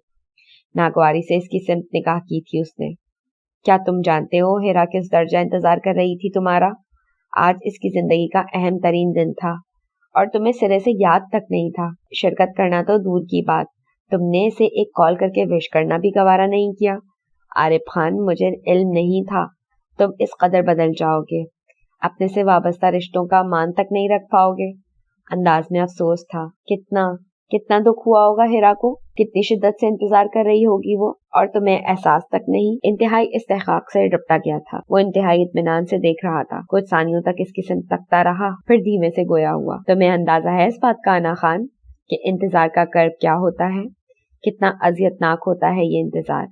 [SPEAKER 5] नागवारी से इसकी सिमत निगाह की थी उसने। क्या तुम जानते हो हिरा किस दर्जा इंतजार कर रही थी तुम्हारा? आज इसकी जिंदगी का अहम तरीन दिन था और तुम्हें सिरे से याद तक नहीं था। शिरकत करना तो दूर की बात, तुमने इसे एक कॉल करके विश करना भी गवारा नहीं किया। आरिफ खान, मुझे इल्म नहीं था तुम इस कदर बदल जाओगे, अपने से वाबस्ता रिश्तों का मान तक नहीं रख पाओगे। अंदाज में अफसोस था। कितना कितना दुख हुआ होगा हिरा को, कितनी शिद्दत से इंतजार कर रही होगी वो, और तुम्हें एहसास तक नहीं। इंतहाई इस्तेहकाक से निपटा गया था वो, इंतहाई इत्मीनान से देख रहा था। कुछ सानियों तक इसकी सिमत तकता रहा, फिर धीमे से गोया हुआ। तुम्हें अंदाजा है इस बात का अना खान कि इंतजार का कर्ब क्या होता है? कितना अजियतनाक होता है ये इंतजार,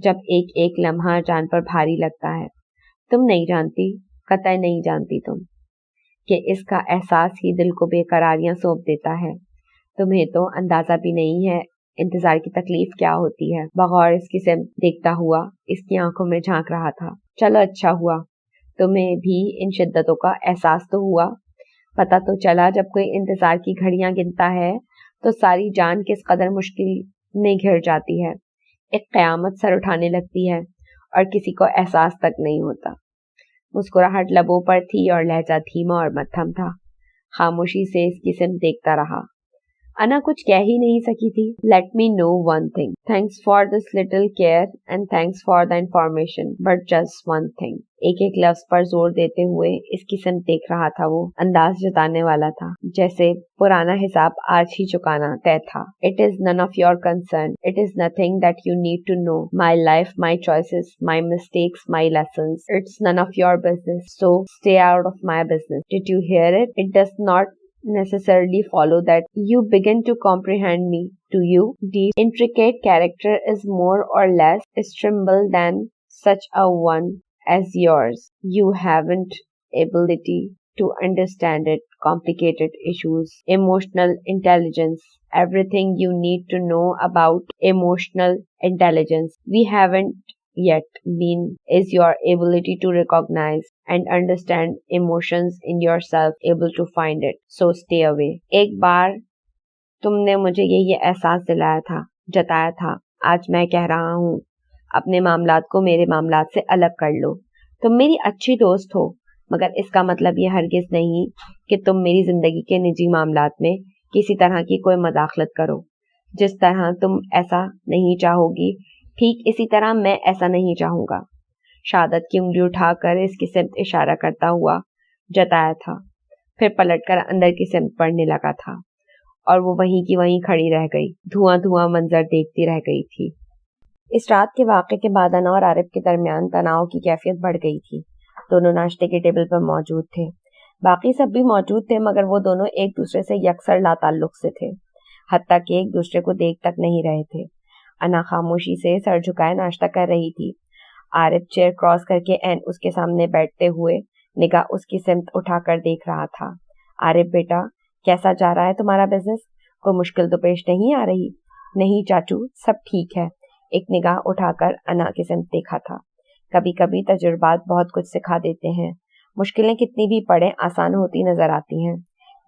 [SPEAKER 5] जब एक एक लम्हा जान पर भारी लगता है। तुम नहीं जानती, कतई नहीं जानती तुम, कि इसका एहसास ही दिल को बेकरारियां सौंप देता है। तुम्हें तो अंदाजा भी नहीं है इंतजार की तकलीफ क्या होती है। बगौर इसकी सिमत देखता हुआ इसकी आंखों में झांक रहा था। चलो अच्छा हुआ, तुम्हें भी इन शिद्दतों का एहसास तो हुआ। पता तो चला जब कोई इंतजार की घड़ियां गिनता है तो सारी जान किस कदर मुश्किल में घिर जाती है। एक कयामत सर उठाने लगती है और किसी को एहसास तक नहीं होता। मुस्कुराहट लबों पर थी और लहजा धीमा और मध्यम था। खामोशी से इसकी सिमत देखता रहा। अना कुछ कह ही नहीं सकी थी। Let me know one thing, thanks for this little care and thanks for the information, but just one thing. एक एक लफ्ज पर जोर देते हुए इसकी सिमत देख रहा था वो, अंदाज जताने वाला था जैसे पुराना हिसाब आज ही चुकाना तय था। It is none of your concern, it is nothing that you need to know. My life, my choices, my mistakes, my lessons, it's none of your business, so stay out of my business. Did you hear it? It does not necessarily follow that you begin to comprehend me. To you, deep, intricate character is more or less streamable than such a one as yours. You haven't ability to understand it, complicated issues, emotional intelligence, everything you need to know about emotional intelligence. We haven't yet been is your ability to recognize and understand emotions in yourself, able to find it. So stay away. एक बार तुमने मुझे यही एहसास दिलाया था, जताया था। आज मैं कह रहा हूँ, अपने मामलात को मेरे मामलात से अलग कर लो। तुम मेरी अच्छी दोस्त हो, मगर इसका मतलब ये हरगिज नहीं कि तुम मेरी जिंदगी के निजी मामलात में किसी तरह की कोई मदाखलत करो। जिस तरह तुम ऐसा नहीं चाहोगी, ठीक इसी तरह मैं ऐसा नहीं चाहूंगा। शहादत की उंगली उठाकर इसकी सिमत इशारा करता हुआ जताया था, फिर पलटकर अंदर की सिमत पढ़ने लगा था और वो वहीं की वहीं खड़ी रह गई, धुआं धुआं मंजर देखती रह गई थी। इस रात के वाक़े के बाद अना और आरिफ के दरमियान तनाव की कैफियत बढ़ गई थी। दोनों नाश्ते के टेबल पर मौजूद थे, बाकी सब भी मौजूद थे, मगर वो दोनों एक दूसरे से यकसर लाताल्लुक से थे, हत्ता कि एक दूसरे को देख तक नहीं रहे थे। अना खामोशी से सर झुकाए नाश्ता कर रही थी। आरिफ चेयर क्रॉस करके एन उसके सामने बैठते हुए निगाह उसकी सिमत उठाकर देख रहा था। आरिफ बेटा, कैसा जा रहा है तुम्हारा बिजनेस? कोई मुश्किल तो पेश नहीं आ रही? नहीं चाचू, सब ठीक है। एक निगाह उठाकर अना की सिमत देखा था। कभी कभी तजुर्बात बहुत कुछ सिखा देते हैं, मुश्किलें कितनी भी पड़े आसान होती नजर आती हैं,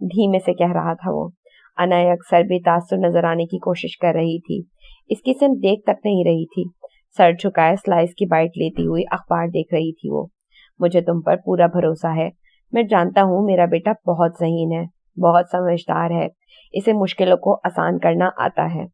[SPEAKER 5] धीमे से कह रहा था वो। अना अक्सर बेतासुर नजर आने की कोशिश कर रही थी, इसकी सिमत देख तक नहीं रही थी। सर झुकाए स्लाइस की बाइट लेती हुई अखबार देख रही थी वो। मुझे तुम पर पूरा भरोसा है, میں جانتا ہوں میرا بیٹا بہت ذہین ہے, بہت سمجھدار ہے, اسے مشکلوں کو آسان کرنا آتا ہے.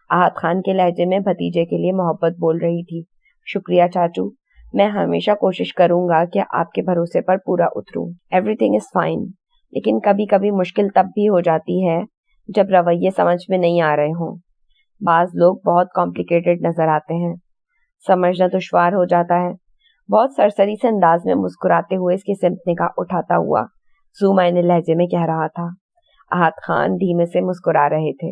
[SPEAKER 5] احد خان کے لہجے میں بھتیجے کے لیے محبت بول رہی تھی. شکریہ چاچو, میں ہمیشہ کوشش کروں گا کہ آپ کے بھروسے پر پورا اتروں. Everything is fine. لیکن کبھی کبھی مشکل تب بھی ہو جاتی ہے جب رویے سمجھ میں نہیں آ رہے ہوں. بعض لوگ بہت کمپلیکیٹڈ نظر آتے ہیں, سمجھنا دشوار ہو جاتا ہے. بہت سرسری سے انداز میں مسکراتے ہوئے اس کی سمت نگاہ اٹھاتا ہوا زومائن لہجے میں کہہ رہا تھا. احد خان دھیمے سے مسکرا رہے تھے.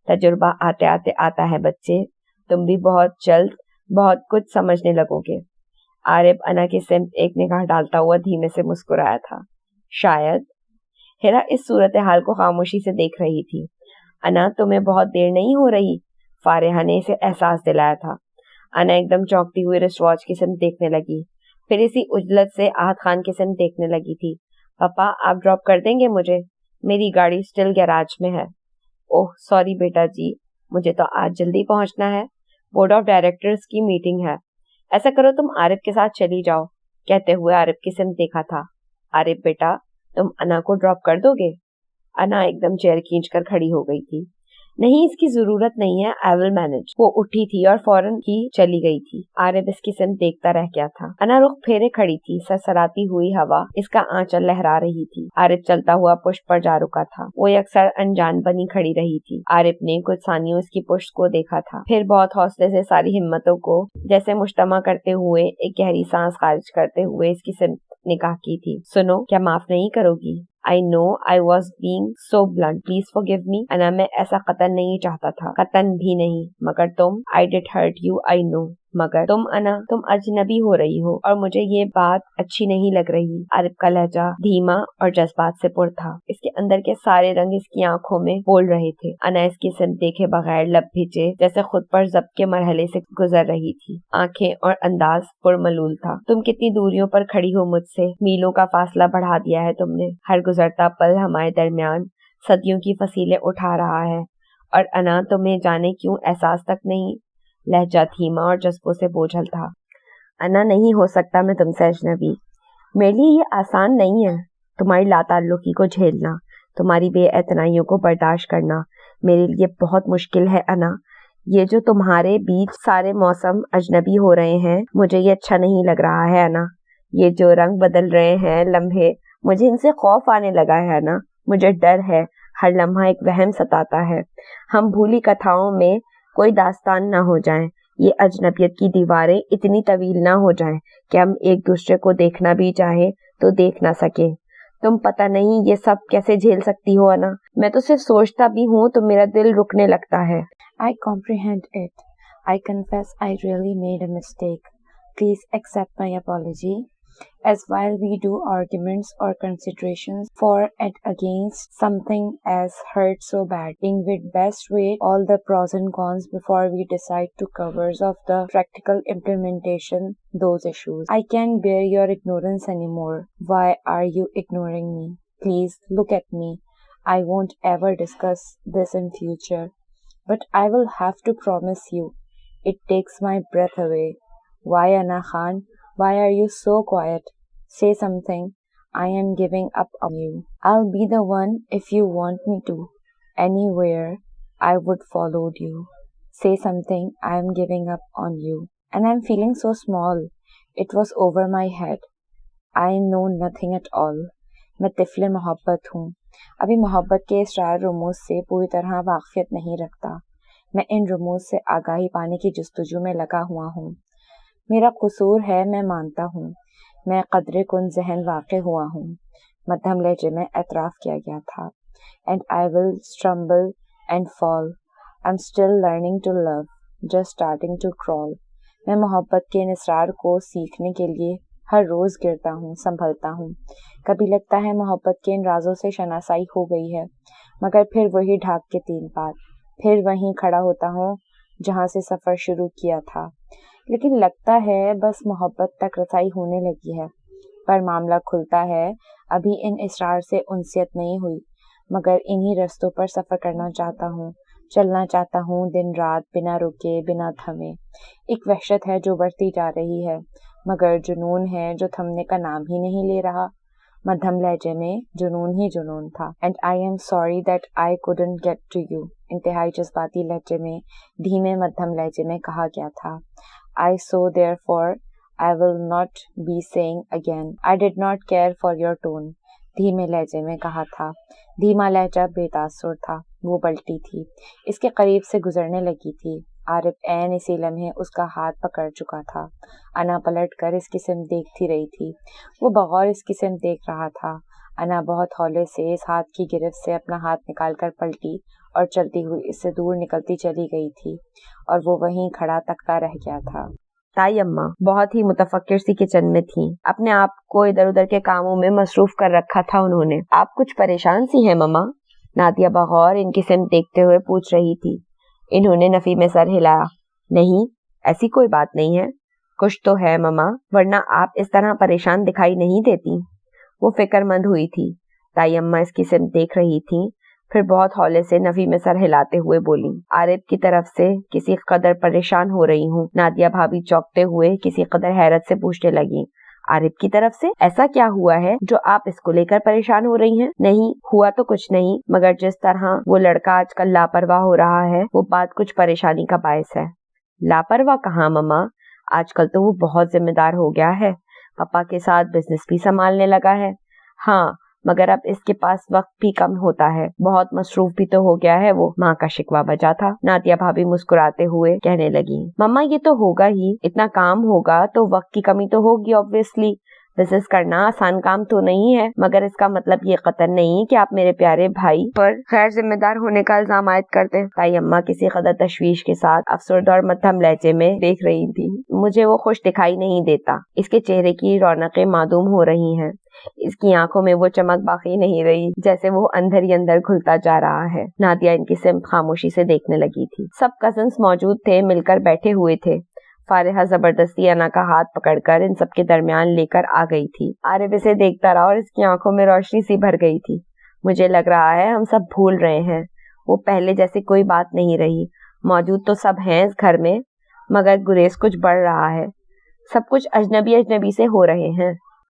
[SPEAKER 5] تجربہ آتے آتے آتا ہے بچے, تم بھی بہت جلد بہت کچھ سمجھنے لگو گے. عارف انا کی سمت ایک نگاہ ڈالتا ہوا دھیمے سے مسکرایا تھا. شاید. ہیرا اس صورتحال کو خاموشی سے دیکھ رہی تھی. انا تمہیں بہت دیر نہیں ہو رہی, فارحہ نے اسے احساس دلایا تھا. انا ایک دم چونکتی ہوئی رسٹ واچ کی سمت دیکھنے لگی, پھر اسی عجلت سے احد خان کی سمت دیکھنے لگی تھی. پاپا آپ ڈراپ کر دیں گے مجھے, میری گاڑی اسٹل گیراج میں ہے. اوہ سوری بیٹا جی, مجھے تو آج جلدی پہنچنا ہے, بورڈ آف ڈائریکٹرز کی میٹنگ ہے. ایسا کرو تم عارف کے ساتھ چلی جاؤ, کہتے ہوئے عارف کی سمت دیکھا تھا. عارف بیٹا تم انا کو ڈراپ کر دو گے؟ انا ایک دم چیئر کھینچ کر کھڑی ہو گئی تھی. نہیں اس کی ضرورت نہیں ہے, آئی ول مینج. وہ اٹھی تھی اور فوراً ہی چلی گئی تھی. عارف اس کی سمت دیکھتا رہ گیا تھا. انا رخ پھیرے کھڑی تھی, سرسراتی ہوئی ہوا اس کا آنچل لہرا رہی تھی. عارف چلتا ہوا پشت پر جا رکا تھا. وہ اکثر انجان بنی کھڑی رہی تھی. عارف نے کچھ ثانیوں اس کی پشت کو دیکھا تھا, پھر بہت حوصلے سے ساری ہمتوں کو جیسے مجتمع کرتے ہوئے ایک گہری سانس خارج کرتے ہوئے اس کی سمت نگاہ کی تھی. سنو, کیا معاف نہیں کرو گی؟ I know I was being so blunt. Please forgive me. انا میں ایسا قطن نہیں چاہتا تھا, قطن بھی نہیں. مگر تم, I did hurt you, I know. مگر تم انا, تم اجنبی ہو رہی ہو اور مجھے یہ بات اچھی نہیں لگ رہی. عارف کا لہجہ دھیما اور جذبات سے پر تھا. اس کے اندر کے سارے رنگ اس کی آنکھوں میں بول رہے تھے. انا اس کی سمت دیکھے بغیر لب بھیجے جیسے خود پر ضبط کے مرحلے سے گزر رہی تھی. آنکھیں اور انداز پرملول تھا. تم کتنی دوریوں پر کھڑی ہو مجھ سے, میلوں کا فاصلہ بڑھا دیا ہے تم نے. ہر گزرتا پل ہمارے درمیان صدیوں کی فصیلیں اٹھا رہا ہے, اور انا تمہیں جانے کیوں احساس تک نہیں. لہجہ دھیما اور جذبوں سے بوجھل تھا. انا نہیں ہو سکتا میں تم سے اجنبی. میرے لیے یہ آسان نہیں ہے, تمہاری لا تعلقی کو جھیلنا, تمہاری بے اعتنائیوں کو برداشت کرنا میرے لیے بہت مشکل ہے انا. یہ جو تمہارے بیچ سارے موسم اجنبی ہو رہے ہیں, مجھے یہ اچھا نہیں لگ رہا ہے انا. یہ جو رنگ بدل رہے ہیں لمحے, مجھے ان سے خوف آنے لگا ہے نا. مجھے ڈر ہے, ہر لمحہ ایک وہم ستاتا ہے. ہم بھولی کتھاؤں میں کوئی داستان نہ ہو جائیں, یہ اجنبیت کی دیواریں اتنی طویل نہ ہو جائیں کہ ہم ایک دوسرے کو دیکھنا بھی چاہیں تو دیکھ نہ سکیں. تم پتہ نہیں یہ سب کیسے جھیل سکتی ہو انا. میں تو صرف سوچتا بھی ہوں تو میرا دل رکنے لگتا ہے.
[SPEAKER 2] I comprehend it. I confess I really made a mistake. Please accept my apology. As while we do arguments or considerations for and against something as hurt so badly, we'd best weigh all the pros and cons before we decide to covers of the practical implementation those issues. I can't bear your ignorance anymore. Why are you ignoring me? Please look at me. I won't ever discuss this in future. But I will have to promise you, it takes my breath away. Why, Ana Khan? Why are you so quiet? Say something. I am giving up on you. I'll be the one if you want me to. Anywhere, I would follow you. Say something. I am giving up on you. And I'm feeling so small. It was over my head. I know nothing at all. میں طفل محبت ہوں, ابھی محبت کے اسرار رموز سے پوری طرح واقفیت نہیں رکھتا. میں ان رموز سے آگاہی پانے کی جستجو میں لگا ہوا ہوں. میرا قصور ہے, میں مانتا ہوں. میں قدرے کن ذہن واقع ہوا ہوں. مدھم لہجے میں اعتراف کیا گیا تھا. And I will stumble and fall. I'm still learning to love. Just starting to crawl. میں محبت کے ان اسرار کو سیکھنے کے لیے ہر روز گرتا ہوں, سنبھلتا ہوں. کبھی لگتا ہے محبت کے ان رازوں سے شناسائی ہو گئی ہے, مگر پھر وہی ڈھاک کے 3 پار, پھر وہیں کھڑا ہوتا ہوں جہاں سے سفر شروع کیا تھا. لیکن لگتا ہے بس محبت تک رسائی ہونے لگی ہے, پر معاملہ کھلتا ہے. ابھی ان اسرار سے انسیت نہیں ہوئی, مگر انہی رستوں پر سفر کرنا چاہتا ہوں, چلنا چاہتا ہوں دن رات, بنا رکے, بنا تھمے. ایک وحشت ہے جو بڑھتی جا رہی ہے, مگر جنون ہے جو تھمنے کا نام ہی نہیں لے رہا.
[SPEAKER 1] मध्यम लहजे में जुनून ही जुनून था। And I am sorry that I couldn't get to you, इंतहाई जज्बाती लहजे में धीमे मध्यम लहजे में कहा गया था। I so therefore I will not be saying again, I did not care for your tone, धीमे लहजे में कहा था। धीमा लहजा बेतासुर था, वो पलटी थी, इसके करीब से गुजरने लगी थी। आरिफ ऐन इसी लम्हे उसका हाथ पकड़ चुका था। अना पलट कर इसकी सिम देखती रही थी, वो बगौर इसकी सिम देख रहा था। अना बहुत हौले से इस हाथ की गिरफ्त से अपना हाथ निकालकर पलटी और चलती हुई इससे दूर निकलती चली गई थी और वो वहीं खड़ा तकता रह गया था।
[SPEAKER 5] ताई अम्मा बहुत ही मुतफक्किर सी किचन में थी, अपने आप को इधर उधर के कामों में मसरूफ कर रखा था उन्होंने। आप कुछ परेशान सी हैं मम्मा? नादिया बगौर इनकी सिम देखते हुए पूछ रही थी। इन्होंने नफी में सर हिलाया। नहीं, ऐसी कोई बात नहीं है। कुछ तो है मम्मा, वरना आप इस तरह परेशान दिखाई नहीं देती। वो फिक्रमंद हुई थी। ताई अम्मा इसकी सिम देख रही थी, फिर बहुत हौले से नफी में सर हिलाते हुए बोली, आरिफ की तरफ से किसी कदर परेशान हो रही हूँ। नादिया भाभी चौंकते हुए किसी कदर हैरत से पूछने लगी, आरिफ की तरफ से? ऐसा क्या हुआ है जो आप इसको लेकर परेशान हो रही हैं? नहीं हुआ तो कुछ नहीं, मगर जिस तरह वो लड़का आजकल लापरवाह हो रहा है वो बात कुछ परेशानी का बायस है। लापरवाह कहाँ मम्मा, आजकल तो वो बहुत जिम्मेदार हो गया है, पापा के साथ बिजनेस भी संभालने लगा है। हाँ, मगर अब इसके पास वक्त भी कम होता है, बहुत मसरूफ भी तो हो गया है वो, माँ का शिकवा बजा था। नादिया भाभी मुस्कुराते हुए कहने लगी, मम्मा ये तो होगा ही, इतना काम होगा तो वक्त की कमी तो होगी ऑब्वियसली। बिजनेस करना आसान काम तो नहीं है, मगर इसका मतलब ये कतई नहीं कि आप मेरे प्यारे भाई पर गैर जिम्मेदार होने का इल्जाम आयद करते हैं। ताई अम्मा किसी कदर तशवीश के साथ अफसरदा और मध्यम लहजे में देख रही थी। मुझे वो खुश दिखाई नहीं देता, इसके चेहरे की रौनकें मादूम हो रही हैं, इसकी आंखों में वो चमक बाकी नहीं रही, जैसे वो अंदर ही अंदर घुलता जा रहा है। नादिया इनकी सिम खामोशी से देखने लगी थी। सब कजन्स मौजूद थे, मिलकर बैठे हुए थे। फारिहा जबरदस्ती अना का हाथ पकड़कर इन सबके दरमियान लेकर आ गई थी। आरिफ इसे देखता रहा और इसकी आंखों में रोशनी सी भर गई थी। मुझे लग रहा है हम सब भूल रहे हैं, वो पहले जैसी कोई बात नहीं रही। मौजूद तो सब हैं इस घर में, मगर गुरेज कुछ बढ़ रहा है, सब कुछ अजनबी अजनबी से हो रहे हैं।